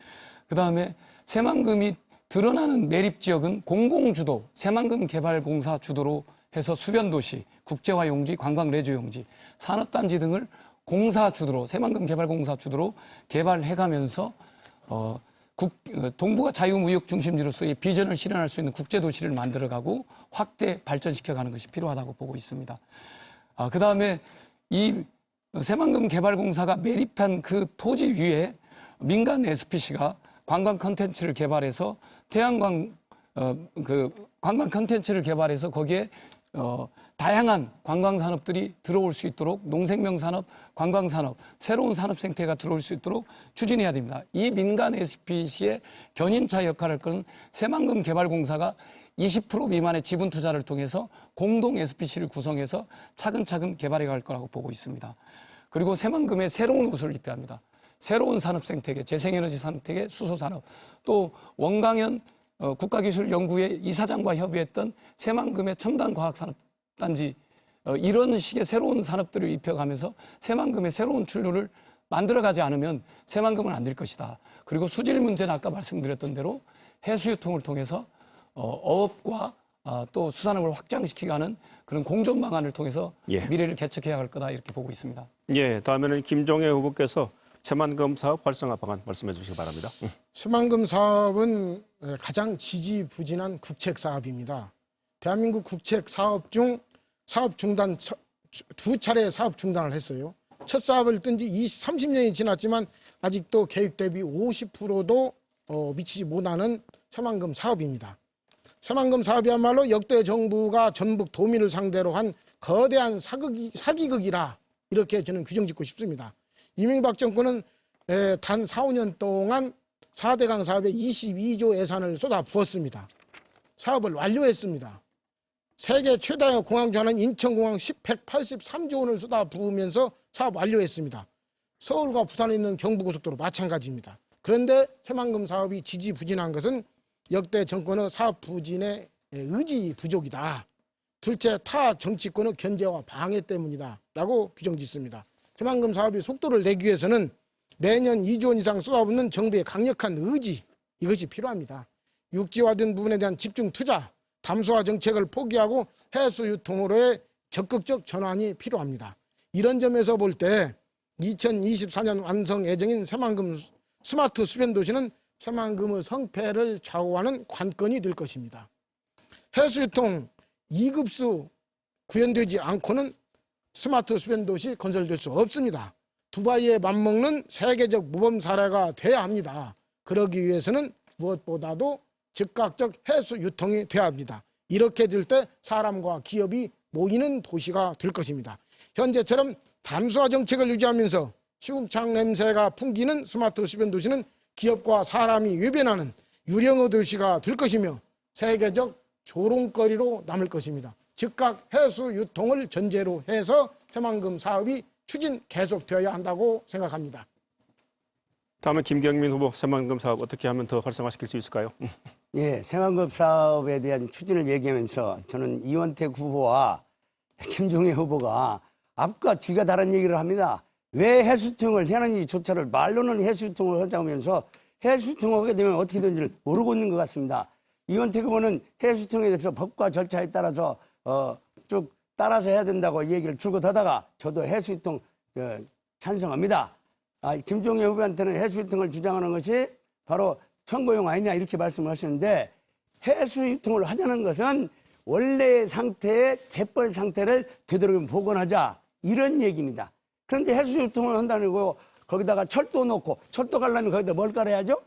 그다음에 새만금이 드러나는 매립지역은 공공주도, 새만금 개발공사 주도로 해서 수변도시, 국제화 용지, 관광 레저 용지, 산업단지 등을 공사 주도로, 새만금 개발공사 주도로 개발해가면서 동북아 자유무역 중심지로서의 비전을 실현할 수 있는 국제도시를 만들어가고 확대 발전시켜가는 것이 필요하다고 보고 있습니다. 그다음에 이 새만금 개발공사가 매립한 그 토지 위에 민간 SPC가 관광 컨텐츠를 개발해서 태양광 관광 컨텐츠를 개발해서 거기에 다양한 관광 산업들이 들어올 수 있도록 농생명 산업, 관광 산업, 새로운 산업 생태가 들어올 수 있도록 추진해야 됩니다. 이 민간 SPC의 견인차 역할을 할 것은 새만금 개발공사가 20% 미만의 지분 투자를 통해서 공동 SPC를 구성해서 차근차근 개발해 갈 거라고 보고 있습니다. 그리고 새만금에 새로운 옷을 입혀야 합니다. 새로운 산업 생태계, 재생에너지 산업태계, 수소산업, 또 원강현 국가기술연구회 이사장과 협의했던 새만금의 첨단과학산업단지 이런 식의 새로운 산업들을 입혀가면서 새만금의 새로운 출路를 만들어가지 않으면 새만금은 안 될 것이다. 그리고 수질 문제는 아까 말씀드렸던 대로 해수유통을 통해서 어업과 또 수산업을 확장시키게 하는 그런 공존 방안을 통해서 예. 미래를 개척해야 할 거다 이렇게 보고 있습니다. 예, 다음에는 김종애 후보께서 새만금 사업 활성화 방안 말씀해 주시기 바랍니다. 새만금 사업은 가장 지지부진한 국책 사업입니다. 대한민국 국책 사업 중 사업 중단 두 차례 사업 중단을 했어요. 첫 사업을 뜬 지 30년이 지났지만 아직도 계획 대비 50%도 미치지 못하는 새만금 사업입니다. 새만금 사업이야말로 역대 정부가 전북 도민을 상대로 한 거대한 사기극이라 이렇게 저는 규정짓고 싶습니다. 이명박 정권은 단 4, 5년 동안 4대강 사업에 22조 예산을 쏟아부었습니다. 사업을 완료했습니다. 세계 최다의 공항 중 하나인 인천공항 183조 원을 쏟아부으면서 사업 완료했습니다. 서울과 부산에 있는 경부고속도로 마찬가지입니다. 그런데 새만금 사업이 지지부진한 것은 역대 정권의 사업 부진의 의지 부족이다. 둘째, 타 정치권의 견제와 방해 때문이다 라고 규정짓습니다. 새만금 사업이 속도를 내기 위해서는 매년 2조 원 이상 쏟아붓는 정부의 강력한 의지, 이것이 필요합니다. 육지화된 부분에 대한 집중 투자, 담수화 정책을 포기하고 해수 유통으로의 적극적 전환이 필요합니다. 이런 점에서 볼 때 2024년 완성 예정인 새만금 스마트 수변 도시는 새만금의 성패를 좌우하는 관건이 될 것입니다. 해수 유통 2급수 구현되지 않고는 스마트 수변 도시 건설될 수 없습니다. 두바이에 맞먹는 세계적 모범 사례가 돼야 합니다. 그러기 위해서는 무엇보다도 즉각적 해수 유통이 돼야 합니다. 이렇게 될 때 사람과 기업이 모이는 도시가 될 것입니다. 현재처럼 담수화 정책을 유지하면서 시궁창 냄새가 풍기는 스마트 수변 도시는 기업과 사람이 외변하는 유령의 도시가 될 것이며 세계적 조롱거리로 남을 것입니다. 즉각 해수 유통을 전제로 해서 새만금 사업이 추진 계속되어야 한다고 생각합니다. 다음에 김경민 후보 새만금 사업 어떻게 하면 더 활성화시킬 수 있을까요? 예, 새만금 사업에 대한 추진을 얘기하면서 저는 이원택 후보와 김종애 후보가 앞과 뒤가 다른 얘기를 합니다. 왜 해수통을 하는지조차를 말로는 해수통을 하자면서 해수통을 하게 되면 어떻게 되는지를 모르고 있는 것 같습니다. 이원택 후보는 해수통에 대해서 법과 절차에 따라서 쭉 따라서 해야 된다고 얘기를 줄곧 하다가 저도 해수유통 찬성합니다. 김종애 후보한테는 해수유통을 주장하는 것이 바로 선거용 아니냐 이렇게 말씀을 하시는데 해수유통을 하자는 것은 원래의 상태의 갯벌 상태를 되도록 복원하자 이런 얘기입니다. 그런데 해수유통을 한다는 거고 거기다가 철도 놓고 철도 가려면 거기다 뭘 깔아야죠?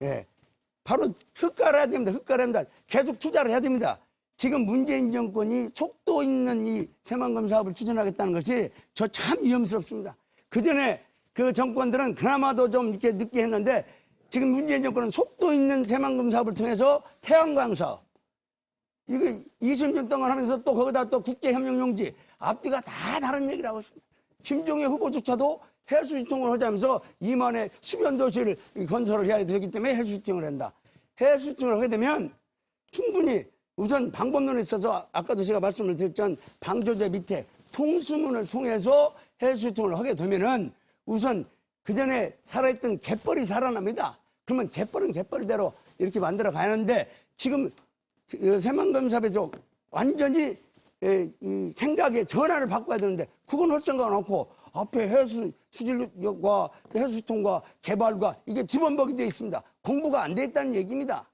예, 바로 흙 깔아야 됩니다. 흙 깔아야 됩니다. 계속 투자를 해야 됩니다. 지금 문재인 정권이 속도 있는 이 새만금 사업을 추진하겠다는 것이 저 참 위험스럽습니다. 그전에 그 정권들은 그나마도 좀 이렇게 늦게 했는데 지금 문재인 정권은 속도 있는 새만금 사업을 통해서 태양광 사업 이거 20년 동안 하면서 또 거기다 또 국제협력용지 앞뒤가 다 다른 얘기를 하고 있습니다. 김종애 후보조차도 해수유통을 하자면서 이만의 수변도시를 건설을 해야 되기 때문에 해수유통을 한다. 해수유통을 하게 되면 충분히 우선 방법론에 있어서 아까도 제가 말씀을 드렸던 방조제 밑에 통수문을 통해서 해수유통을 하게 되면은 우선 그전에 살아있던 갯벌이 살아납니다. 그러면 갯벌은 갯벌대로 이렇게 만들어 가는데 지금 새만금 사업에서 완전히 이 생각의 전환을 바꿔야 되는데 그건 할 생각 않고 앞에 해수 수질과 해수통과 개발과 이게 뒤범벅이 되어 있습니다. 공부가 안 돼 있다는 얘기입니다.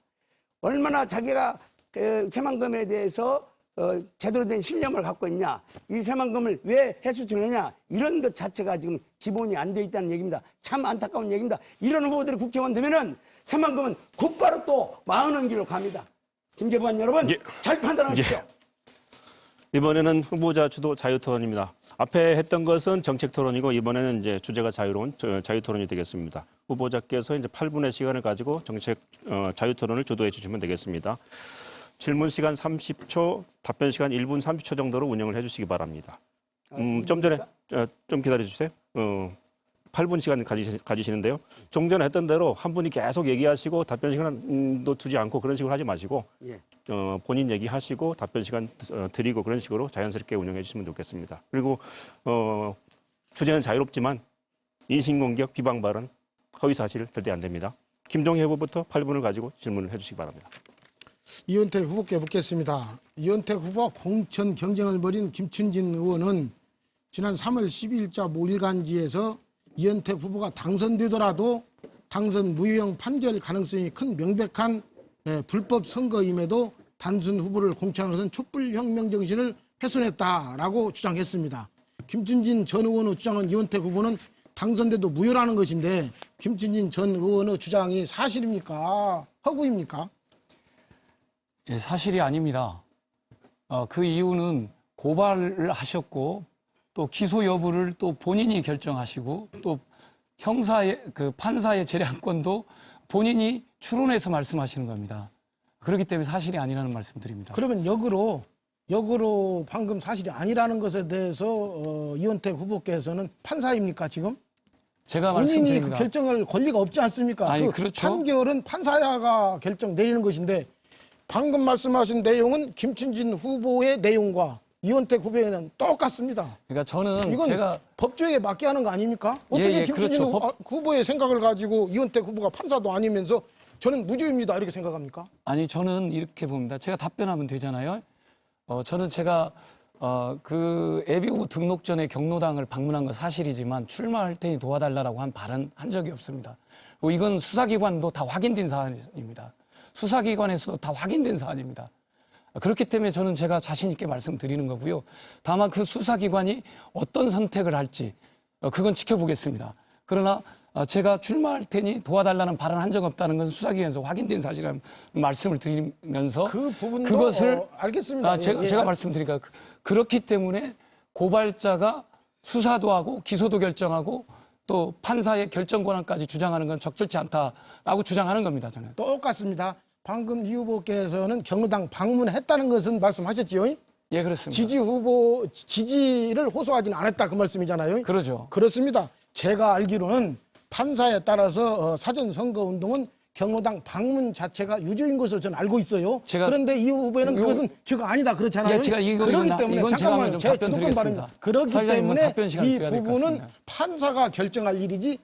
얼마나 자기가 새만금에 대해서 제대로 된 신념을 갖고 있냐, 이 새만금을 왜 해수청했냐, 이런 것 자체가 지금 기본이 안 돼 있다는 얘기입니다. 참 안타까운 얘기입니다. 이런 후보들이 국회의원 되면은 새만금은 곧바로 또 망하는 길로 갑니다. 김재부원 여러분, 예. 잘 판단하십시오. 이번에는 후보자 주도 자유토론입니다. 앞에 했던 것은 정책 토론이고 이번에는 이제 주제가 자유로운 자유토론이 되겠습니다. 후보자께서 이제 8분의 시간을 가지고 정책 자유토론을 주도해 주시면 되겠습니다. 질문 시간 30초, 답변 시간 1분 30초 정도로 운영을 해주시기 바랍니다. 좀 전에 좀 기다려 주세요. 8분 시간 가지시는데요. 좀 전에 했던 대로 한 분이 계속 얘기하시고 답변 시간도 두지 않고 그런 식으로 하지 마시고 예. 본인 얘기하시고 답변 시간 드리고 그런 식으로 자연스럽게 운영해 주시면 좋겠습니다. 그리고 주제는 자유롭지만 인신공격, 비방 발언, 허위 사실 절대 안 됩니다. 김종희 후보부터 8분을 가지고 질문을 해주시기 바랍니다. 이원택 후보께 묻겠습니다. 이원택 후보와 공천 경쟁을 벌인 김춘진 의원은 지난 3월 12일자 모일간지에서 이원택 후보가 당선되더라도 당선 무효형 판결 가능성이 큰 명백한 불법 선거임에도 단순 후보를 공천한 것은 촛불혁명 정신을 훼손했다라고 주장했습니다. 김춘진 전 의원의 주장은 이원택 후보는 당선돼도 무효라는 것인데 김춘진 전 의원의 주장이 사실입니까? 허구입니까? 예, 사실이 아닙니다. 그 이유는 고발을 하셨고 또 기소 여부를 또 본인이 결정하시고 또 형사의 그 판사의 재량권도 본인이 추론해서 말씀하시는 겁니다. 그렇기 때문에 사실이 아니라는 말씀드립니다. 그러면 역으로 방금 사실이 아니라는 것에 대해서 이원택 후보께서는 판사입니까 지금? 제가 본인이 말씀드립니다. 그 결정할 권리가 없지 않습니까? 아니, 그 그렇죠. 판결은 판사가 결정 내리는 것인데 방금 말씀하신 내용은 김춘진 후보의 내용과 이원택 후보에는 똑같습니다. 그러니까 저는 이건 제가 법조에 맞게 하는 거 아닙니까? 어떻게 예, 김춘진 그렇죠. 후보의 생각을 가지고 이원택 후보가 판사도 아니면서 저는 무죄입니다 이렇게 생각합니까? 아니 저는 이렇게 봅니다. 제가 답변하면 되잖아요. 저는 제가 그 예비후보 등록 전에 경로당을 방문한 건 사실이지만 출마할 테니 도와달라고 한 발언 한 적이 없습니다. 그리고 이건 수사기관도 다 확인된 사안입니다. 수사기관에서도 다 확인된 사안입니다. 그렇기 때문에 저는 제가 자신 있게 말씀드리는 거고요. 다만 그 수사기관이 어떤 선택을 할지 그건 지켜보겠습니다. 그러나 제가 출마할 테니 도와달라는 발언 한 적 없다는 건 수사기관에서 확인된 사실이라는 말씀을 드리면서 그 부분도 그것을 알겠습니다. 제가 말씀드리니까 그렇기 때문에 고발자가 수사도 하고 기소도 결정하고 또 판사의 결정 권한까지 주장하는 건 적절치 않다라고 주장하는 겁니다. 저는. 똑같습니다. 방금 이 후보께서는 경로당 방문했다는 것은 말씀하셨지요? 예, 그렇습니다. 지지를 호소하지는 않았다 그 말씀이잖아요. 그러죠. 그렇습니다. 제가 알기로는 판사에 따라서 사전 선거 운동은 경로당 방문 자체가 유죄인 것으로 저는 알고 있어요. 그런데 이 후보에는 그것은 죄가 아니다 그렇잖아요. 예, 제가 그렇기 때문에 이건 제가 한번 좀 제 답변 주도권 드리겠습니다. 발언입니다. 그렇기 사회자님은 때문에 답변 시간 이 줘야 될것 부분은 같습니다. 판사가 결정할 일이지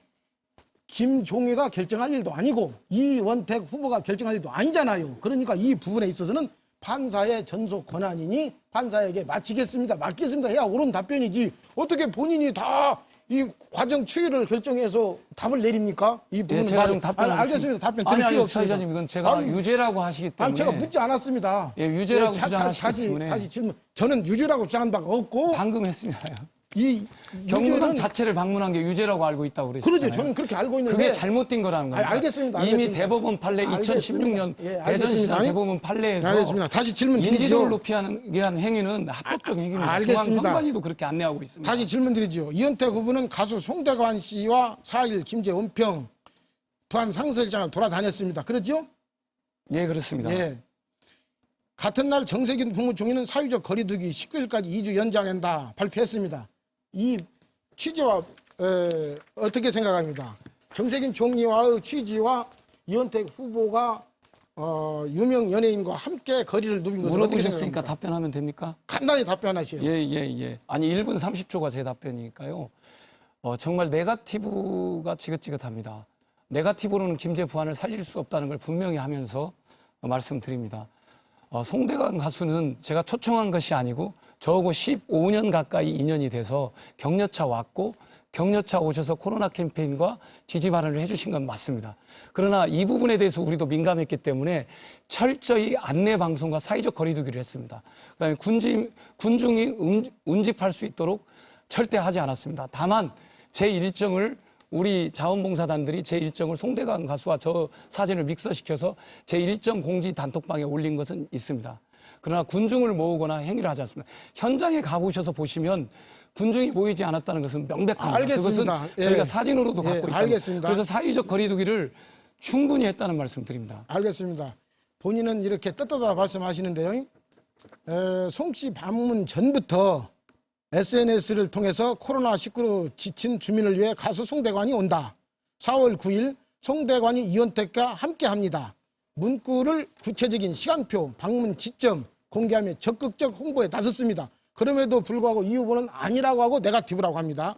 김종회가 결정할 일도 아니고 이원택 후보가 결정할 일도 아니잖아요. 그러니까 이 부분에 있어서는 판사의 전속 권한이니 판사에게 맡기겠습니다 해야 옳은 답변이지 어떻게 본인이 다 이 과정 추이를 결정해서 답을 내립니까? 이 부분은 제가 좀 답변하겠습니다. 알겠습니다. 답변 드릴 필요 아니, 없습니다. 사회자님 이건 제가 아니, 유죄라고 하시기 때문에 아니 제가 묻지 않았습니다. 예, 유죄라고 주장하시기 때문에 다시 질문. 저는 유죄라고 주장한 바가 없고 방금 했습니다요. 이 경로당 유죄는- 자체를 방문한 게 유죄라고 알고 있다고 그랬잖아요. 그러죠. 저는 그렇게 알고 있는데 그게 잘못된 거라는 겁니다. 알겠습니다. 이미 알겠습니다. 대법원 판례 2016년 알겠습니다. 예, 대전시장 알겠습니다. 대법원 판례에서 알겠습니다. 다시 질문 인지도를 드리죠. 높이 한 행위는 합법적인 행위입니다. 알겠습니다. 중앙선관위도 그렇게 안내하고 있습니다. 다시 질문 드리죠. 이현택 후보는 가수 송대관 씨와 4일 김제은평 부안 상설장을 돌아다녔습니다. 그렇죠? 예, 그렇습니다. 예. 같은 날 정세균 국무총리는 사회적 거리두기 19일까지 2주 연장한다 발표했습니다. 이 취지와 어떻게 생각합니다? 정세균 총리와의 취지와 이현택 후보가 유명 연예인과 함께 거리를 누빈 것을 어떻게 물어보셨으니까 생각합니까? 답변하면 됩니까? 간단히 답변하시오. 예. 아니 1분 30초가 제 답변이니까요. 정말 네거티브가 지긋지긋합니다. 네거티브로는 김제 부안을 살릴 수 없다는 걸 분명히 하면서 말씀드립니다. 송대관 가수는 제가 초청한 것이 아니고 저하고 15년 가까이 인연이 돼서 격려차 왔고 격려차 오셔서 코로나 캠페인과 지지 발언을 해주신 건 맞습니다. 그러나 이 부분에 대해서 우리도 민감했기 때문에 철저히 안내 방송과 사회적 거리두기를 했습니다. 그다음에 군중이 운집할 수 있도록 절대 하지 않았습니다. 다만 제 일정을 우리 자원봉사단들이 제 일정을 송대관 가수와 저 사진을 믹서시켜서 제 일정 공지 단톡방에 올린 것은 있습니다. 그러나 군중을 모으거나 행위를 하지 않습니다. 현장에 가보셔서 보시면 군중이 모이지 않았다는 것은 명백합니다. 알겠습니다. 그것은 예. 저희가 사진으로도 갖고 있다. 알겠습니다. 그래서 사회적 거리두기를 충분히 했다는 말씀드립니다. 알겠습니다. 본인은 이렇게 떳떳하다 말씀하시는데요. 송 씨 방문 전부터 SNS를 통해서 코로나19로 지친 주민을 위해 가수 송대관이 온다. 4월 9일 송대관이 이원택과 함께합니다. 문구를 구체적인 시간표, 방문 지점 공개하며 적극적 홍보에 나섰습니다. 그럼에도 불구하고 이 후보는 아니라고 하고 네거티브라고 합니다.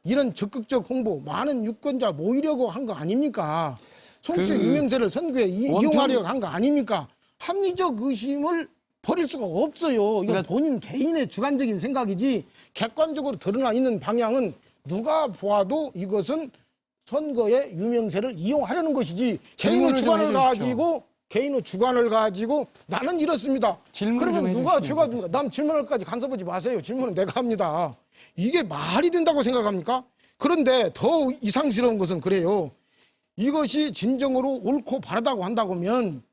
이런 적극적 홍보, 많은 유권자 모이려고 한 거 아닙니까? 송 씨의 유명세를 선거에 이용하려고 한 거 아닙니까? 합리적 의심을 버릴 수가 없어요. 이건 본인 개인의 주관적인 생각이지 객관적으로 드러나 있는 방향은 누가 보아도 이것은 선거의 유명세를 이용하려는 것이지 개인의 주관을 가지고 나는 이렇습니다. 그러면 누가 죄가 듭니까? 남 질문할까지 간섭하지 마세요. 질문은 내가 합니다. 이게 말이 된다고 생각합니까? 그런데 더 이상스러운 것은 그래요. 이것이 진정으로 옳고 바르다고 한다고 하면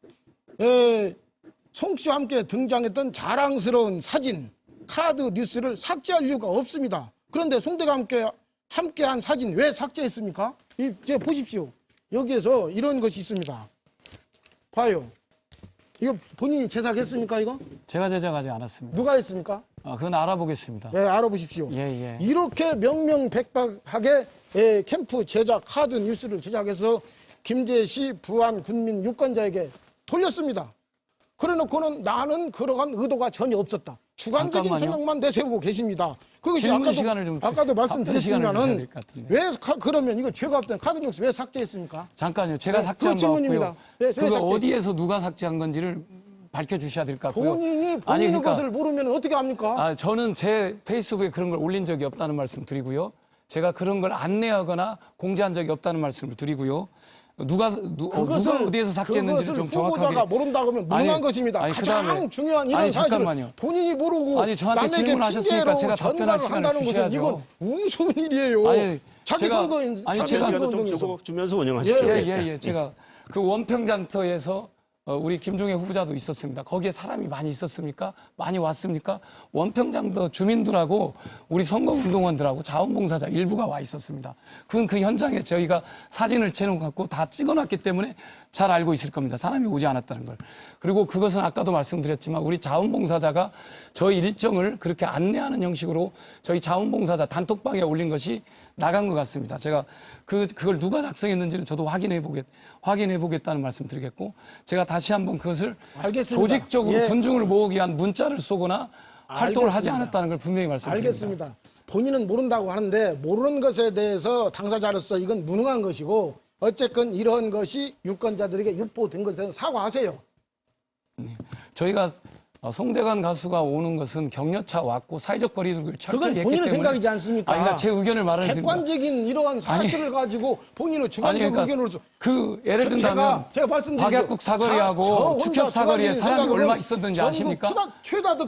송 씨와 함께 등장했던 자랑스러운 사진, 카드 뉴스를 삭제할 이유가 없습니다. 그런데 송대가 함께한 사진 왜 삭제했습니까? 이제 보십시오. 여기에서 이런 것이 있습니다. 봐요. 이거 본인이 제작했습니까, 이거? 제가 제작하지 않았습니다. 누가 했습니까? 그건 알아보겠습니다. 네, 알아보십시오. 예. 이렇게 명명백백하게 캠프 제작 카드 뉴스를 제작해서 김제시 부안 군민 유권자에게 돌렸습니다. 그래놓고는 나는 그러한 의도가 전혀 없었다. 주관적인 잠깐만요. 생각만 내세우고 계십니다. 그것이 질문 시간을 좀 아까도 말씀드렸지만은 왜 그러면 이거 죄가 없던 카드 뉴스 왜 삭제했습니까? 잠깐요. 제가 네, 삭제한 그 거 없고요. 질문입니다. 네, 왜 그거 삭제했어요? 어디에서 누가 삭제한 건지를 밝혀주셔야 될 것 같고요. 본인의 그러니까, 것을 모르면 어떻게 합니까? 저는 제 페이스북에 그런 걸 올린 적이 없다는 말씀 드리고요. 제가 그런 걸 안내하거나 공지한 적이 없다는 말씀을 드리고요. 누가 어디에서 삭제했는지를 좀 정확하게. 후보자가 모른다고 하면 무능한 것입니다. 가장 중요한 이런 사실을 잠깐만요. 본인이 모르고 저한테 남에게 질문하셨으니까 제가 답변할 시간을 한다는 것은 주셔야죠. 이건 무슨 일이에요. 자기 선거인 제가 좀 주면서 운영하십시오. 예. 제가 그 원평장터에서 우리 김종혜 후보자도 있었습니다. 거기에 사람이 많이 있었습니까? 많이 왔습니까? 원평장터 주민들하고 우리 선거운동원들하고 자원봉사자 일부가 와 있었습니다. 그건 그 현장에 저희가 사진을 채워갖고 다 찍어놨기 때문에 잘 알고 있을 겁니다. 사람이 오지 않았다는 걸. 그리고 그것은 아까도 말씀드렸지만 우리 자원봉사자가 저희 일정을 그렇게 안내하는 형식으로 저희 자원봉사자 단톡방에 올린 것이 나간 것 같습니다. 제가 그걸 누가 작성했는지는 저도 확인해 보겠다는 말씀 드리겠고, 제가 다시 한번 그것을 알겠습니다. 조직적으로 군중을 모으기 위한 문자를 쏘거나 활동을 하지 않았다는 걸 분명히 말씀드립니다. 알겠습니다. 본인은 모른다고 하는데 모르는 것에 대해서 당사자로서 이건 무능한 것이고 어쨌건 이런 것이 유권자들에게 유포된 것에 대해서 사과하세요. 저희가 송대관 가수가 오는 것은 격려차 왔고 사회적 거리두기를 철저히 했기 때문에. 그건 본인의 생각이지 않습니까? 그러니까 제 의견을 말을 드립니다. 객관적인 이러한 사실을 가지고 본인의 주관적 의견으로서 예를 든다면 제가 말씀드리죠. 박약국 사거리하고 축협 사거리에 사람이 얼마 있었는지 아십니까?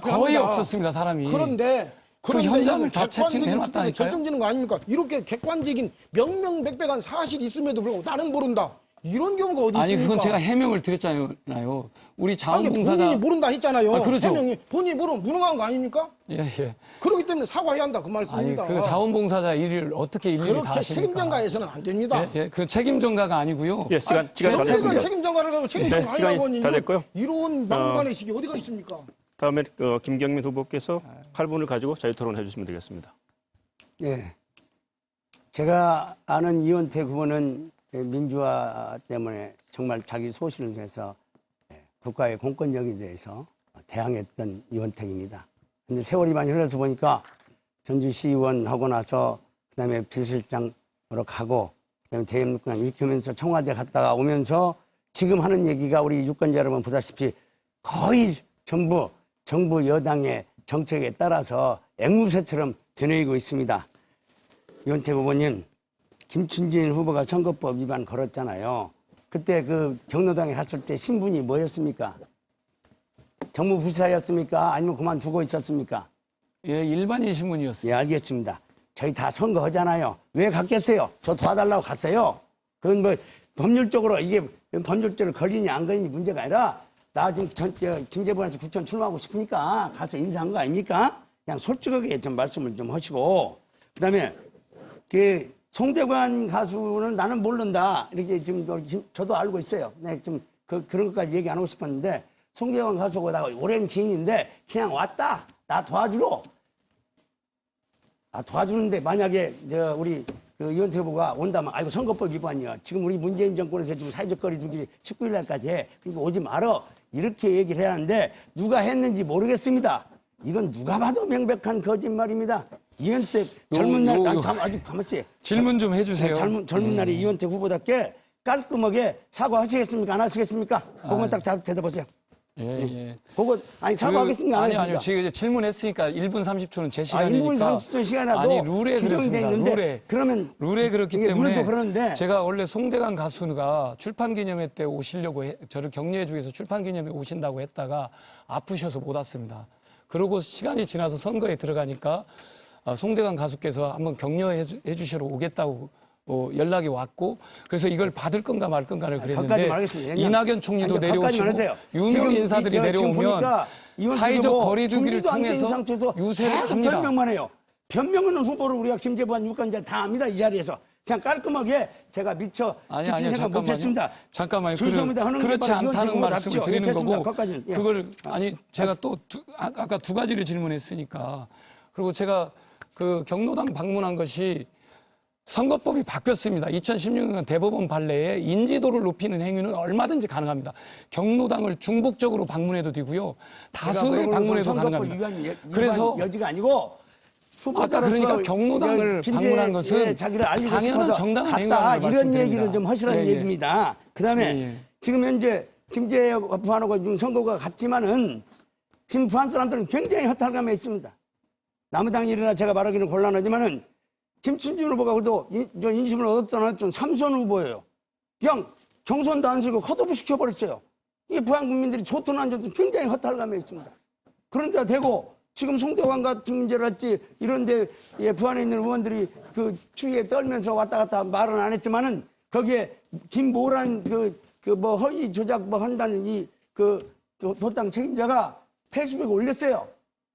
거의 없었습니다. 사람이. 그런데 그 현장을 다 채팅해놨다니까요. 결정지는 거 아닙니까? 이렇게 객관적인 명명백백한 사실이 있음에도 불구하고 나는 모른다. 이런 경우가 어디 있습니까? 그건 제가 해명을 드렸잖아요. 우리 자원봉사자. 본인이 모른다 했잖아요. 그렇죠. 해명이 본인이 모르면 무능한 거 아닙니까? 예. 그렇기 때문에 사과해야 한다 그 말씀입니다. 그 자원봉사자 일을 어떻게 일일이 다 그렇게 하십니까? 책임전가해서는 안 됩니다. 그 책임전가가 아니고요. 시간이 다 됐습니다. 책임전가를 가면 책임전가 시간이 아니라고 다 됐고요. 이런 막무가내 식이 어디가 있습니까? 다음에 김경민 후보께서 8분을 가지고 자유토론해 주시면 되겠습니다. 예. 제가 아는 이원택 후보는 민주화 때문에 정말 자기 소신을 위해서 국가의 공권력에 대해서 대항했던 이원택입니다. 근데 세월이 많이 흘러서 보니까 전주시의원 하고 나서 그다음에 비서실장으로 가고 그다음에 대통령 일으키면서 청와대 갔다가 오면서 지금 하는 얘기가 우리 유권자 여러분 보다시피 거의 전부 정부 여당의 정책에 따라서 앵무새처럼 되뇌이고 있습니다. 이원택 후보님, 김춘진 후보가 선거법 위반 걸었잖아요. 그때 그 경로당에 갔을 때 신분이 뭐였습니까? 정무부사였습니까? 아니면 그만두고 있었습니까? 예, 일반인 신문이었습니다. 예, 알겠습니다. 저희 다 선거하잖아요. 왜 갔겠어요? 저 도와달라고 갔어요. 그건 뭐 법률적으로 이게 법률적으로 걸리냐 안 걸리냐 문제가 아니라 나 지금 김재부한테 구청 출마하고 싶으니까 가서 인사한 거 아닙니까? 그냥 솔직하게 좀 말씀을 좀 하시고 그다음에 그 송대관 가수는 나는 모른다 이렇게 지금 저도 알고 있어요. 네, 좀 그런 것까지 얘기 안 하고 싶었는데 송대관 가수고 나 오랜 지인인데 그냥 왔다 나 도와주러. 도와주는데 만약에 우리 그 이원택 후보가 온다면 아이고 선거법 위반이야. 지금 우리 문재인 정권에서 지금 사회적 거리두기 19일 날까지 해. 그러니까 오지 말어. 이렇게 얘기를 해야 하는데 누가 했는지 모르겠습니다. 이건 누가 봐도 명백한 거짓말입니다. 이원택 젊은 날 아주 가만있어요. 질문 좀 해주세요. 젊은 날에 이원택 후보답게 깔끔하게 사과하시겠습니까? 안 하시겠습니까? 그것만 딱 대답하세요. 예. 그거 아니 사과하겠습니까? 안 하겠습니까? 아니요. 지금 질문했으니까 1분 30초는 제 1분 시간이니까. 30초 시간이라도 아니, 룰에 규정돼 그렇습니다. 있는데 그러면 룰에 그렇기 이게 때문에 룰도 그러는데 제가 원래 송대관 가수가 출판기념회 때 오시려고 저를 격려해 주기 위해서 출판기념회 오신다고 했다가 아프셔서 못 왔습니다. 그러고 시간이 지나서 선거에 들어가니까 송대관 가수께서 한번 격려해 주시러 오겠다고 연락이 왔고 그래서 이걸 받을 건가 말 건가를 그랬는데 이낙연 총리도 내려오시고 유명 인사들이 내려오면 사회적 거리두기를 통해서 유세를 합니다. 변명만 해요. 변명하는 후보를 우리가 김재부한 유권자 다 압니다. 이 자리에서. 그냥 깔끔하게 제가 미처 깊이 생각 못했습니다. 잠깐만요. 죄송합니다. 그렇지 않다는 말씀을 드리는 거고 거기까지는. 예. 그걸 제가 또 아까 두 가지를 질문했으니까 그리고 제가 그 경로당 방문한 것이 선거법이 바뀌었습니다. 2016년 대법원 판례에 인지도를 높이는 행위는 얼마든지 가능합니다. 경로당을 중복적으로 방문해도 되고요. 다수의 방문해도 가능합니다. 그래서 여지가 아니고 아까 그러니까 경로당을 방문한 것은 당연한 정당한 행위다 이런 얘기를 좀 하시라는 얘기입니다. 그다음에 지금 현재 김재 부안하고 지금 선거가 같지만은 지금 부안 사람들은 굉장히 허탈감에 있습니다. 남의당일이나 제가 말하기는 곤란하지만은 김춘진 후보가 그래도 인심을 얻었던 하여튼 3선 후보예요. 그냥 경선도 안 쓰고 컷오프 시켜버렸어요. 이게 부안 국민들이 좋든 안 좋든 굉장히 허탈감에 있습니다. 그런데 되고 지금 송대관 같은 문제를 했지 이런데 부안에 있는 의원들이 그 추위에 떨면서 왔다 갔다 말은 안 했지만은 거기에 김모란 뭐 허위 조작 뭐 한다는 도당 책임자가 페이스북에 올렸어요.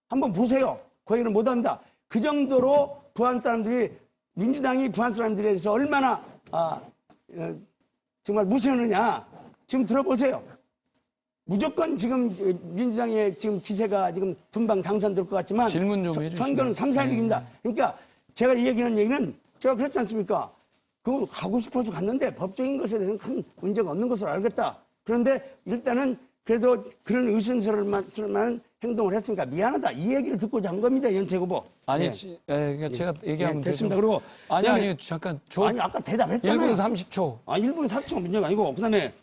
한번 보세요. 그 얘기는 못합니다. 그 정도로 부안 사람들이 민주당이 부안 사람들에 대해서 얼마나 정말 무시하느냐 지금 들어보세요. 무조건 지금 민주당의 지금 기세가 지금 분방 당선될 것 같지만 질문 좀 해주시죠. 선거는 3, 4일입니다. 그러니까 제가 이 얘기하는 얘기는 제가 그랬지 않습니까? 그거 가고 싶어서 갔는데 법적인 것에 대해서는 큰 문제가 없는 것으로 알겠다. 그런데 일단은 그래도 그런 의심스러운 행동을 했으니까 미안하다. 이 얘기를 듣고자 한 겁니다. 이원택 후보. 아니, 그러니까 제가 얘기하면 됐습니다. 되죠. 그리고 아니, 잠깐. 아니, 아까 대답했잖아요. 1분 30초. 1분 30초 문제가 아니고 그다음에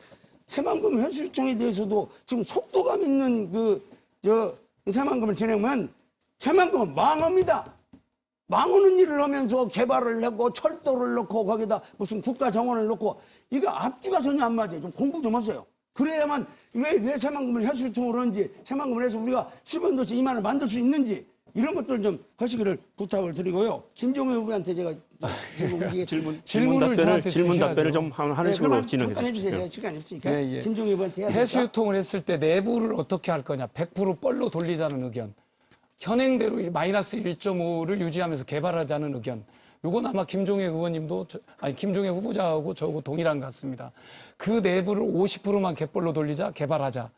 새만금 현수청에 대해서도 지금 속도감 있는 새만금을 진행하면 새만금은 망합니다. 망하는 일을 하면서 개발을 하고 철도를 넣고 거기다 무슨 국가 정원을 넣고 이거 앞뒤가 전혀 안 맞아요. 좀 공부 좀 하세요. 그래야만 왜 새만금을 현수청으로 하는지 새만금을 해서 우리가 수변도시 2만을 만들 수 있는지 이런 것들 좀 하시기를 부탁을 드리고요. 김종회 후보한테 제가 질문 답변을 좀 하는 식으로 진행해 주세요. 주십시오. 시간이 없으니까. 김종회 후보한테 해야 해수 유통을 했을 때 내부를 어떻게 할 거냐. 100% 뻘로 돌리자는 의견. 현행대로 마이너스 1.5를 유지하면서 개발하자는 의견. 이건 아마 김종회 의원님도 김종회 후보자하고 저하고 동일한 것 같습니다. 그 내부를 50%만 갯벌로 돌리자, 개발하자.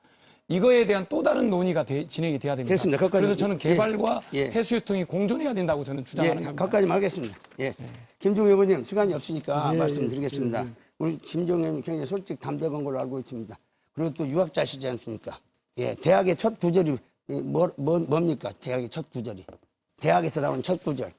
이거에 대한 또 다른 논의가 진행이 돼야 됩니다. 됐습니다. 그래서 저는 개발과 해수 유통이 공존해야 된다고 저는 주장하는 겁니다. 거기까지 말겠습니다. 김종회 의원님 시간이 없으니까 말씀드리겠습니다. 우리 김종회 의원님 굉장히 솔직 담대한 걸로 알고 있습니다. 그리고 또 유학자시지 않습니까? 대학의 첫 구절이 뭡니까? 대학의 첫 구절이. 대학에서 나오는 첫 구절.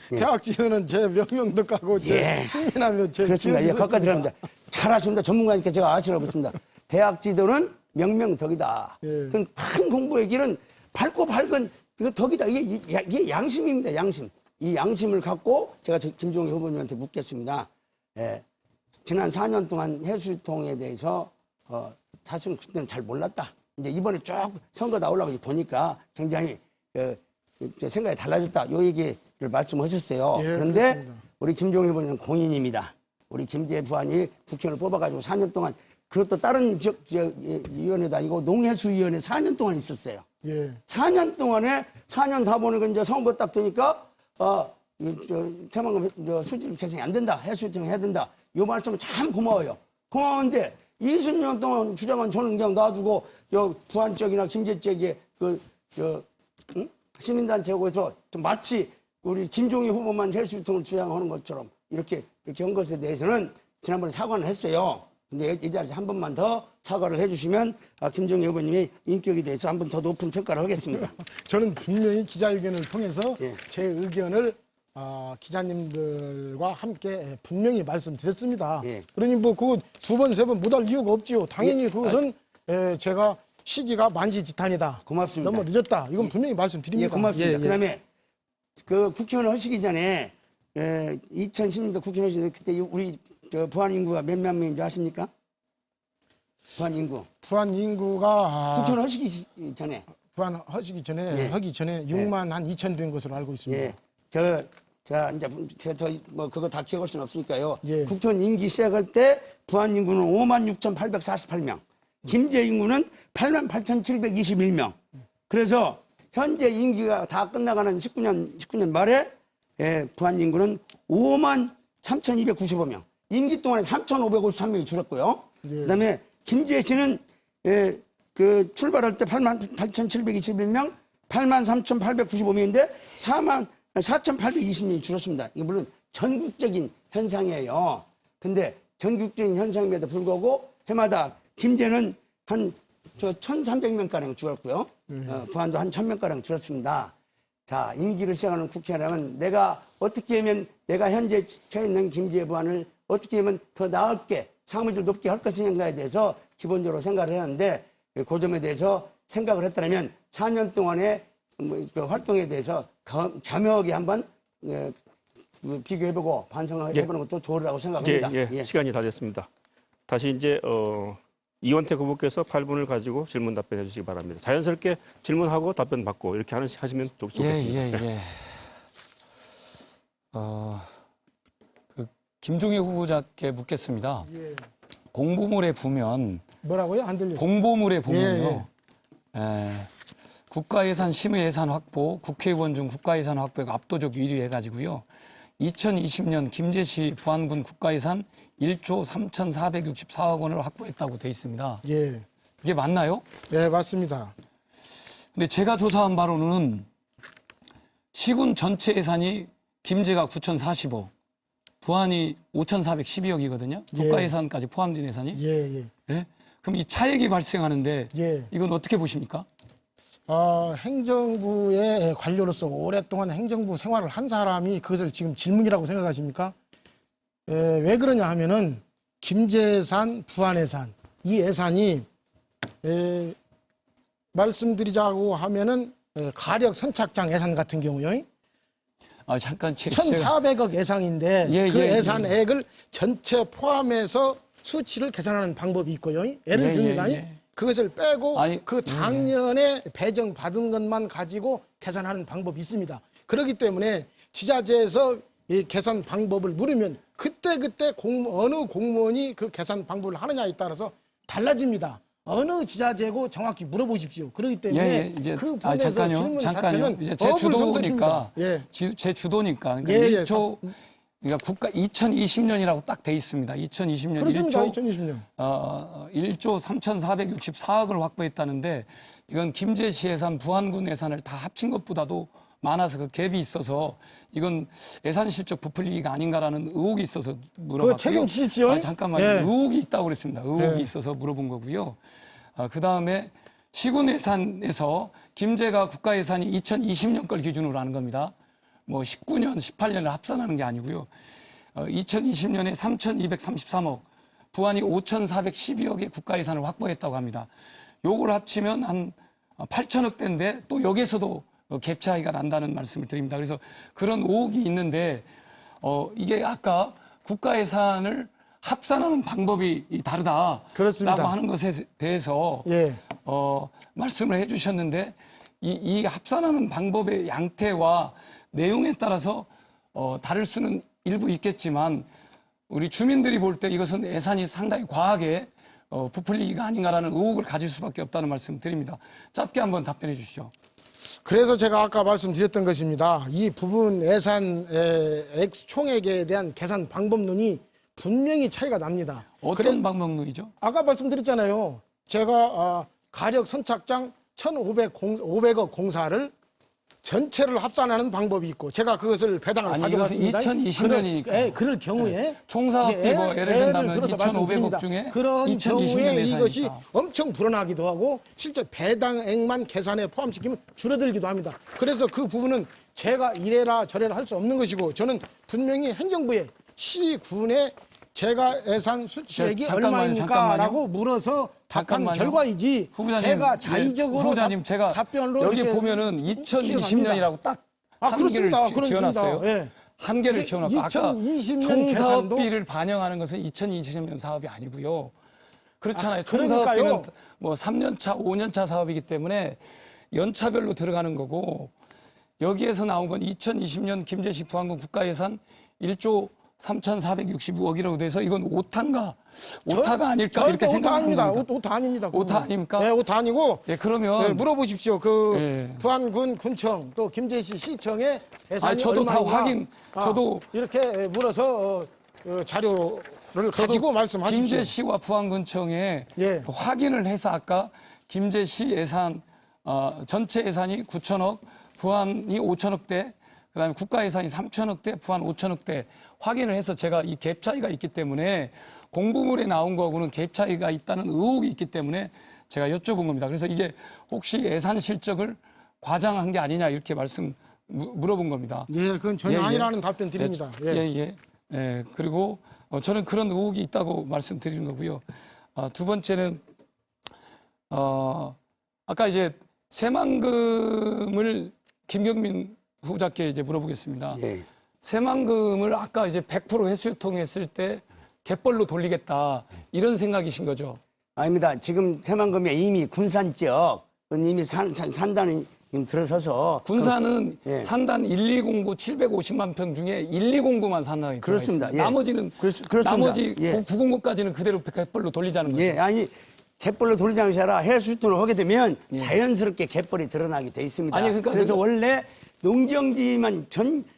대학 지도는 제 명명도 까고 제 시민하면 제 그렇습니다. 거기까지 들어갑니다. 잘하십니다. 전문가니까 제가 아시라고 했습니다. 대학 지도는 명명덕이다. 그건 큰 공부의 길은 밝고 밝은 덕이다. 이게 양심입니다. 양심. 이 양심을 갖고 제가 김종희 후보님한테 묻겠습니다. 예, 지난 4년 동안 해수통에 대해서 사실은 그때는 잘 몰랐다. 이제 이번에 쭉 선거 나오려고 보니까 굉장히 생각이 달라졌다. 요 얘기를 말씀하셨어요. 예, 그런데 그렇습니다. 우리 김종희 후보는 공인입니다. 우리 김재 부안이 국회의원을 뽑아가지고 4년 동안 그것도 다른 위원회도 아니고 농해수위원회 4년 동안 있었어요. 예. 4년 동안에 4년 다 보니까 이제 선거 딱 되니까 새만금 수질 재생이 안 된다. 해수정 해야 된다. 요 말씀은 참 고마워요. 고마운데 20년 동안 주장한 저는 그냥 놔두고 부안 쪽이나 김제 쪽에 시민단체하고 해서 좀 마치 우리 김종희 후보만 해수통을 주장하는 것처럼 이렇게 한 것에 대해서는 지난번에 사과는 했어요. 근데 이 자리에서 한 번만 더 사과를 해주시면 김종희 후보님의 인격에 대해서 한 번 더 높은 평가를 하겠습니다. 저는 분명히 기자회견을 통해서 예. 제 의견을 기자님들과 함께 분명히 말씀드렸습니다. 예. 그러니 뭐 그거 두 번, 세 번 못할 이유가 없지요. 당연히 그것은 제가 시기가 만시지탄이다. 고맙습니다. 너무 늦었다. 이건 분명히 말씀드립니다. 예, 고맙습니다. 예, 예. 그다음에 그 국회의원 하시기 전에 2010년도 국회의원 하시기 전에 그때 우리 부안 인구가 몇몇 명인지 아십니까? 부안 인구. 부안 인구가 국회의원 하시기 전에. 부안 하시기 전에 예. 하기 전에 6만 한 2천 된 것으로 알고 있습니다. 예. 자, 이제 뭐 그거 다 기억할 수는 없으니까요. 예. 국회의원 임기 시작할 때 부안 인구는 56,848명. 김제 인구는 88,721명. 그래서 현재 임기가 다 끝나가는 19년 말에 부안 인구는 53,295명. 임기 동안에 3,553명이 줄었고요. 예. 그다음에 김제시는 출발할 때 88,721명, 83,895명인데 4,820명이 줄었습니다. 이게 물론 전국적인 현상이에요. 근데 전국적인 현상임에도 불구하고 해마다 김제는 한 1,300명가량 줄었고요. 부안도 한 1,000명가량 줄었습니다. 자, 임기를 시작하는 국회의원이라면 내가 어떻게 하면 내가 현재 처해 있는 김제 부안을 어떻게 하면 더 나을게 상무질 높게 할 것인가에 대해서 기본적으로 생각을 해야 하는데 그 점에 대해서 생각을 했다면 4년 동안의 그 활동에 대해서 겸허하게 한번 비교해보고 반성을 해보는 것도 좋으라고 생각합니다. 예. 시간이 다 됐습니다. 다시 이제 이원택 후보께서 8분을 가지고 질문 답변해 주시기 바랍니다. 자연스럽게 질문하고 답변 받고 이렇게 하시면 좋겠습니다. 예. 그 김종희 후보자께 묻겠습니다. 예. 공보물에 보면 뭐라고요? 안 들렸어요. 공보물에 보면요. 국가예산 심의예산 확보, 국회의원 중 국가예산 확보가 압도적 1위 해가지고요. 2020년 김제시 부안군 국가예산 1조 3,464억 원을 확보했다고 돼 있습니다. 예. 이게 맞나요? 예, 맞습니다. 근데 제가 조사한 바로는 시군 전체 예산이 김제가 9,040억, 부안이 5,412억이거든요. 예. 국가예산까지 포함된 예산이. 예. 예? 그럼 이 차액이 발생하는데 예. 이건 어떻게 보십니까? 행정부의 관료로서 오랫동안 행정부 생활을 한 사람이 그것을 지금 질문이라고 생각하십니까? 왜 그러냐 하면은 김제산, 부안예산 이 예산이 말씀드리자고 하면은 가력 선착장 예산 같은 경우요. 잠깐 1,400억 예상인데 그 예산액을 전체 포함해서 수치를 계산하는 방법이 있고요. 예를 듭니다. 그것을 빼고 그 당년에 배정받은 것만 가지고 계산하는 방법이 있습니다. 그렇기 때문에 지자체에서 이 계산 방법을 물으면 그때 어느 공무원이 그 계산 방법을 하느냐에 따라서 달라집니다. 어느 지자체고 정확히 물어보십시오. 그렇기 때문에 그 부분에서 질문 자체는 이제 제 주도니까 제 주도니까 그러니까 1조 그러니까 국가 2020년이라고 딱 돼 있습니다. 2020년 그렇습니다. 1조 2020년. 1조 3,464억을 확보했다는데 이건 김제시 예산, 부안군 예산을 다 합친 것보다도 많아서 그 갭이 있어서 이건 예산 실적 부풀리기가 아닌가라는 의혹이 있어서 물어봤고요. 책임지십시오. 잠깐만요. 의혹이 있다고 그랬습니다. 의혹이 있어서 물어본 거고요. 그다음에 시군 예산에서 김제가 국가 예산이 2020년 걸 기준으로 하는 겁니다. 뭐 19년, 18년을 합산하는 게 아니고요. 2020년에 3,233억, 부안이 5,412억의 국가 예산을 확보했다고 합니다. 요걸 합치면 한 8천억대인데 또 여기에서도 갭 차이가 난다는 말씀을 드립니다. 그래서 그런 의혹이 있는데 이게 아까 국가 예산을 합산하는 방법이 다르다라고 그렇습니다. 하는 것에 대해서 예. 말씀을 해주셨는데 이 합산하는 방법의 양태와 내용에 따라서 다를 수는 일부 있겠지만 우리 주민들이 볼 때 이것은 예산이 상당히 과하게 부풀리기가 아닌가라는 의혹을 가질 수밖에 없다는 말씀 드립니다. 짧게 한번 답변해 주시죠. 그래서 제가 아까 말씀드렸던 것입니다. 이 부분 예산 총액에 대한 계산 방법론이 분명히 차이가 납니다. 어떤 방법론이죠? 아까 말씀드렸잖아요. 제가 가력 선착장 1,500억 공사를 전체를 합산하는 방법이 있고 제가 그것을 배당을 아니, 가져갔습니다. 이것은 2020년이니까. 그럴 경우에 총사업비 뭐 예를 든다면 들어서 2,500억 말씀드립니다. 중에 그런 2020년 경우에 예산이니까. 이것이 엄청 불어나기도 하고 실제 배당액만 계산에 포함시키면 줄어들기도 합니다. 그래서 그 부분은 제가 이래라 저래라 할 수 없는 것이고 저는 분명히 행정부에 시군에 제가 예산 수치액이 얼마입니까라고 물어서 답한 결과이지 후보자님, 제가 자의적으로 후보자님 제가 답변으로 여기 이렇게 보면은 2020년이라고 딱 한 개를 그렇습니다. 지어놨어요. 예. 한 개를 지어놨고 아까 2020년 총사업비를 반영하는 것은 2020년 사업이 아니고요. 그렇잖아요. 그러니까요. 총사업비는 뭐 3년차, 5년차 사업이기 때문에 연차별로 들어가는 거고 여기에서 나온 건 2020년 김제시 부안군 국가예산 1조 3,465억이라고 돼서 이건 오타인가? 오타가 아닐까? 이렇게 생각합니다. 오타 아닙니다. 오타 아닙니까? 네, 오타 아니고. 예, 그러면 네, 물어보십시오. 그 예. 부안군 군청 또 김제시 시청의 예산이 저도 다 얼마인가? 확인. 저도 이렇게 물어서 자료를 가지고 말씀하십시오. 김제시와 부안군청에 예. 확인을 해서 아까 김제시 예산 전체 예산이 9천억, 부안이 5천억대, 그다음에 국가 예산이 3천억대, 부안 5천억대 확인을 해서 제가 이 갭 차이가 있기 때문에 공부물에 나온 거하고는 갭 차이가 있다는 의혹이 있기 때문에 제가 여쭤본 겁니다. 그래서 이게 혹시 예산 실적을 과장한 게 아니냐 이렇게 물어본 겁니다. 예, 그건 전혀 아니라는 답변 드립니다. 예. 그리고 저는 그런 의혹이 있다고 말씀드리는 거고요. 두 번째는 아까 이제 새만금을 김경민 후보자께 이제 물어보겠습니다. 예. 새만금을 아까 이제 100% 회수유통했을 때 갯벌로 돌리겠다 이런 생각이신 거죠? 아닙니다. 지금 새만금에 이미 군산 지역은 이미 산단이 지금 들어서서 군산은 예. 산단 1209 750만 평 중에 1209만 산단이 들어가 그렇습니다. 있습니다. 예. 나머지는 그렇습니다. 나머지 예. 909까지는 그대로 갯벌로 돌리자는 거죠. 예, 아니 갯벌로 돌리지 않으라 해수유통을 하게 되면 자연스럽게 갯벌이 드러나게 돼 있습니다. 아니, 그러니까 그래서 원래 농경지만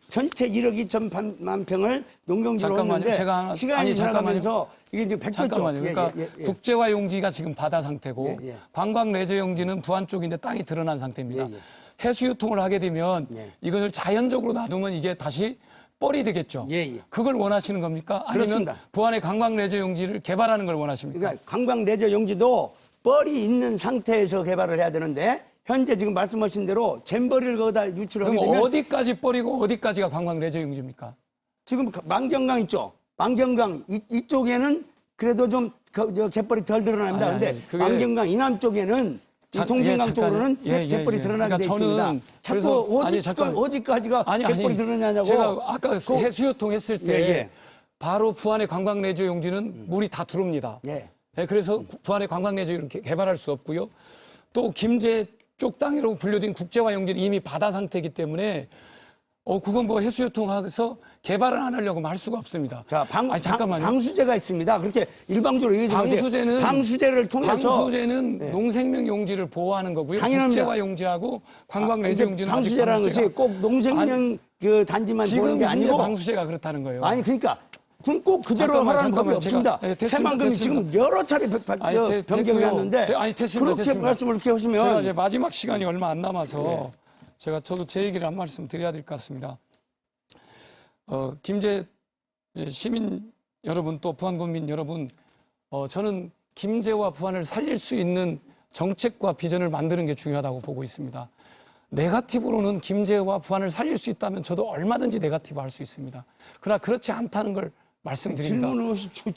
전체 1억 2천만 평을 농경지로 잠깐만요. 했는데 제가 하나- 시간이 아니, 지나가면서 이게 지금 백조죠. 잠깐만요. 그러니까 국제화 용지가 지금 바다 상태고 예, 예. 관광 레저 용지는 부안 쪽인데 땅이 드러난 상태입니다. 예, 예. 해수 유통을 하게 되면 예. 이것을 자연적으로 놔두면 이게 다시 뻘이 되겠죠. 예, 예. 그걸 원하시는 겁니까? 아니면 그렇습니다. 부안의 관광 레저 용지를 개발하는 걸 원하십니까? 그러니까 관광 내저 용지도 뻘이 있는 상태에서 개발을 해야 되는데 현재 지금 말씀하신 대로 잼버리를 거기다 유출을 하게 그럼 되면 어디까지 뻘이고 어디까지가 관광 레저 용지입니까? 지금 만경강 있죠. 만경강 이쪽에는 그래도 좀 갯벌이 덜 드러납니다. 아니, 그런데 그게- 만경강 이남 쪽에는 이 통진강 쪽으로는 갯벌이 드러나게 그러니까 돼 있습니다. 저는 자꾸 그래서- 어디까지가 갯벌이 드러나냐고. 제가 아까 해수 유통했을 때 예, 예. 바로 부안의 관광 레저 용지는 물이 다 들어옵니다. 예. 네, 그래서 부안의 관광 레저를 개발할 수 없고요. 또 김제 쪽 땅이라고 분류된 국제화 용지는 이미 바다 상태이기 때문에 그건 뭐 해수유통해서 개발을 안 하려고 할 수가 없습니다. 자, 잠깐만요. 방수제가 있습니다. 그렇게 일방적으로 얘기하면 방수제를 통해서 방수제는 농생명 용지를 보호하는 거고요. 당연합니다. 국제화 용지하고 관광 레저 용지는 아직 방수제라는 것이 꼭 농생명 그 단지만 보는 게 아니고 방수제가 그렇다는 거예요. 아니 그러니까 그건 꼭 그대로 하라는 법이 없습니다. 새만금이 지금 여러 차례 변경이 왔는데 그렇게 말씀을 이렇게 하시면 제가 이제 마지막 시간이 얼마 안 남아서 저도 제 얘기를 한 말씀 드려야 될 것 같습니다. 김제 시민 여러분 또 부안군민 여러분, 저는 김제와 부안을 살릴 수 있는 정책과 비전을 만드는 게 중요하다고 보고 있습니다. 네거티브로는 김제와 부안을 살릴 수 있다면 저도 얼마든지 네거티브 할 수 있습니다. 그러나 그렇지 않다는 걸 말씀드립니다. 질문을 하십시오.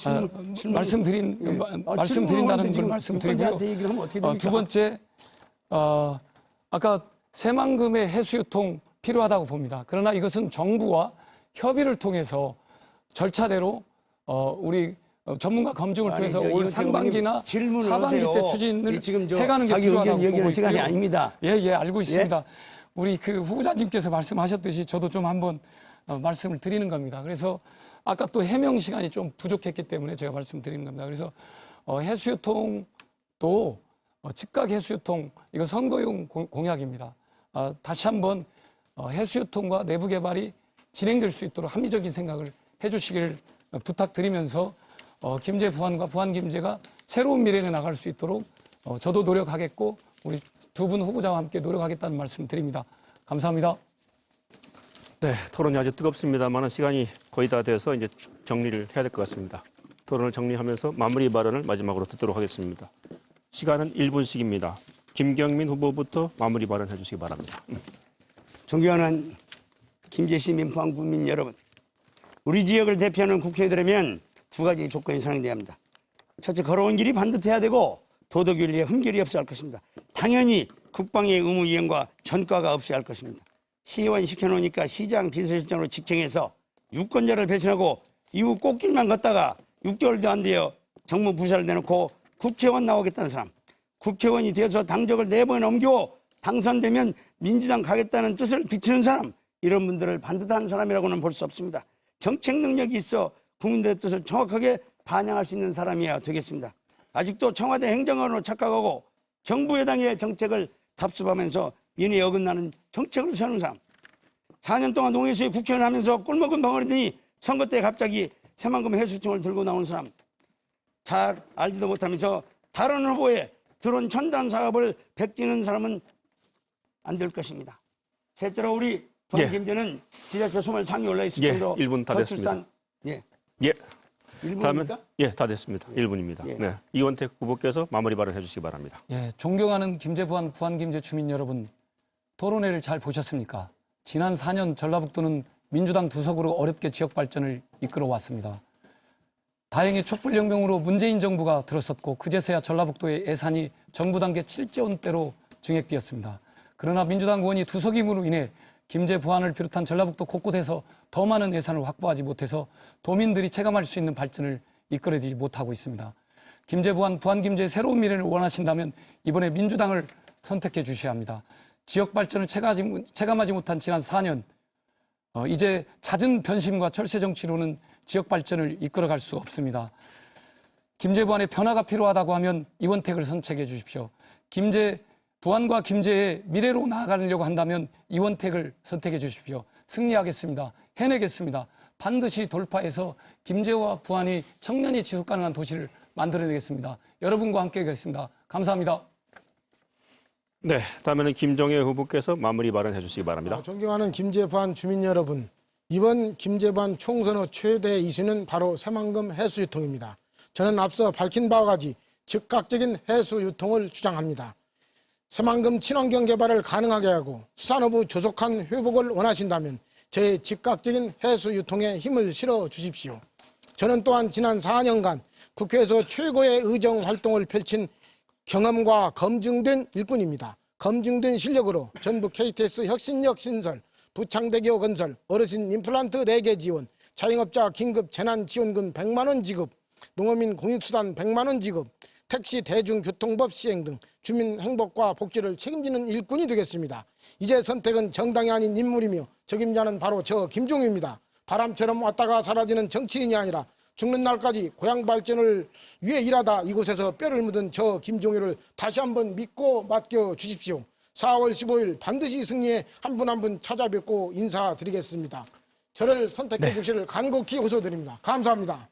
말씀드린다는 걸 말씀드리고요. 두 번째, 아까 새만금의 해수유통 필요하다고 봅니다. 그러나 이것은 정부와 협의를 통해서 절차대로 우리 전문가 검증을 아니, 통해서 저 올 이건 상반기나 질문을 하반기 하세요. 때 추진을 지금 해가는 게 자기 필요하다고 의견 보고 얘기하는 시간이 있고요. 아닙니다. 예, 알고 있습니다. 우리 그 후보자님께서 말씀하셨듯이 저도 좀 한번 말씀을 드리는 겁니다. 그래서 아까 또 해명 시간이 좀 부족했기 때문에 제가 말씀드리는 겁니다. 그래서 해수유통도 즉각 해수유통 이거 선거용 공약입니다. 다시 한번 해수유통과 내부 개발이 진행될 수 있도록 합리적인 생각을 해주시기를 부탁드리면서 김제 부안과 부안 김제가 새로운 미래를 나갈 수 있도록 저도 노력하겠고 우리 두 분 후보자와 함께 노력하겠다는 말씀 드립니다. 감사합니다. 네, 토론이 아주 뜨겁습니다만 시간이 거의 다 돼서 이제 정리를 해야 될 것 같습니다. 토론을 정리하면서 마무리 발언을 마지막으로 듣도록 하겠습니다. 시간은 1분씩입니다. 김경민 후보부터 마무리 발언해 주시기 바랍니다. 존경하는 김제 시민 포항 국민 여러분, 우리 지역을 대표하는 국회의원이라면 두 가지 조건이 상응돼야 합니다. 첫째, 걸어온 길이 반듯해야 되고 도덕윤리에 흠결이 없어야 할 것입니다. 당연히 국방의 의무 이행과 전과가 없어야 할 것입니다. 시의원 시켜놓으니까 시장 비서실장으로 직행해서 유권자를 배신하고 이후 꽃길만 걷다가 6개월도 안 되어 정무 부사를 내놓고 국회의원 나오겠다는 사람, 국회의원이 되어서 당적을 4번 넘겨 당선되면 민주당 가겠다는 뜻을 비치는 사람, 이런 분들을 반듯한 사람이라고는 볼 수 없습니다. 정책 능력이 있어 국민들의 뜻을 정확하게 반영할 수 있는 사람이어야 되겠습니다. 아직도 청와대 행정관으로 착각하고 정부 여당의 정책을 답습하면서 민의에 어긋나는 정책을 세우는 사람, 4년 동안 농해수에 국회의원 하면서 꿀먹은 벙어리더니 선거 때 갑자기 새만금 해수통을 들고 나오는 사람, 잘 알지도 못하면서 다른 후보에 드론 천단 사업을 베끼는 사람은 안 될 것입니다. 셋째로 우리 부안 김제는 지자체 소멸 상위 올라 있을 정도로 1분 다 됐습니다. 예. 다음은 1분입니까? 다 됐습니다. 1분입니다. 예. 네, 이원택 후보께서 마무리 발언해 주시기 바랍니다. 예, 존경하는 김제 부안 김제 주민 여러분, 토론회를 잘 보셨습니까? 지난 4년 전라북도는 민주당 두석으로 어렵게 지역 발전을 이끌어 왔습니다. 다행히 촛불혁명으로 문재인 정부가 들어섰고 그제서야 전라북도의 예산이 정부 단계 7조 원대로 증액되었습니다. 그러나 민주당 의원이 두석임으로 인해 김제 부안을 비롯한 전라북도 곳곳에서 더 많은 예산을 확보하지 못해서 도민들이 체감할 수 있는 발전을 이끌어내지 못하고 있습니다. 김제 부안 김제의 새로운 미래를 원하신다면 이번에 민주당을 선택해 주셔야 합니다. 지역 발전을 체감하지 못한 지난 4년, 이제 잦은 변심과 철새 정치로는 지역 발전을 이끌어갈 수 없습니다. 김제 부안의 변화가 필요하다고 하면 이원택을 선택해 주십시오. 김제 부안과 김제의 미래로 나아가려고 한다면 이원택을 선택해 주십시오. 승리하겠습니다. 해내겠습니다. 반드시 돌파해서 김제와 부안이 청년이 지속 가능한 도시를 만들어내겠습니다. 여러분과 함께 하겠습니다. 감사합니다. 네, 다음에는 김정혜 후보께서 마무리 발언해 주시기 바랍니다. 존경하는 김제 부안 주민 여러분, 이번 김제 부안 총선의 최대 이슈는 바로 새만금 해수유통입니다. 저는 앞서 밝힌 바와 같이 즉각적인 해수유통을 주장합니다. 새만금 친환경 개발을 가능하게 하고 수산업의 조속한 회복을 원하신다면 저의 즉각적인 해수유통에 힘을 실어 주십시오. 저는 또한 지난 4년간 국회에서 최고의 의정 활동을 펼친 경험과 검증된 일꾼입니다. 검증된 실력으로 전북 KTX 혁신역 신설, 부창대교 건설, 어르신 임플란트 4개 지원, 자영업자 긴급 재난지원금 100만 원 지급, 농어민 공익수단 100만 원 지급, 택시 대중교통법 시행 등 주민 행복과 복지를 책임지는 일꾼이 되겠습니다. 이제 선택은 정당이 아닌 인물이며 적임자는 바로 저 김종유입니다. 바람처럼 왔다가 사라지는 정치인이 아니라 죽는 날까지 고향 발전을 위해 일하다 이곳에서 뼈를 묻은 저 김종유를 다시 한번 믿고 맡겨 주십시오. 4월 15일 반드시 승리해 한 분 한 분 찾아뵙고 인사드리겠습니다. 저를 선택해 주시를 간곡히 호소드립니다. 감사합니다.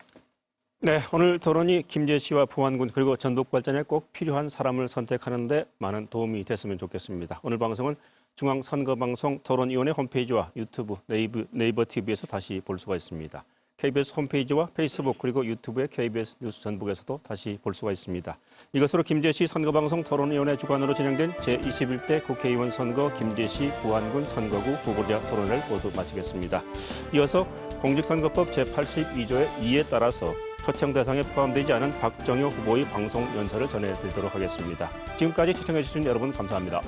네, 오늘 토론이 김제시와 부안군 그리고 전북 발전에 꼭 필요한 사람을 선택하는 데 많은 도움이 됐으면 좋겠습니다. 오늘 방송은 중앙선거방송 토론위원회 홈페이지와 유튜브, 네이버 TV에서 다시 볼 수가 있습니다. KBS 홈페이지와 페이스북 그리고 유튜브의 KBS 뉴스 전북에서도 다시 볼 수가 있습니다. 이것으로 김제시 선거방송 토론위원회 주관으로 진행된 제21대 국회의원 선거 김제시 부안군 선거구 후보자 토론을 모두 마치겠습니다. 이어서 공직선거법 제82조의 2에 따라서 초청 대상에 포함되지 않은 박정효 후보의 방송 연설을 전해드리도록 하겠습니다. 지금까지 시청해주신 여러분 감사합니다.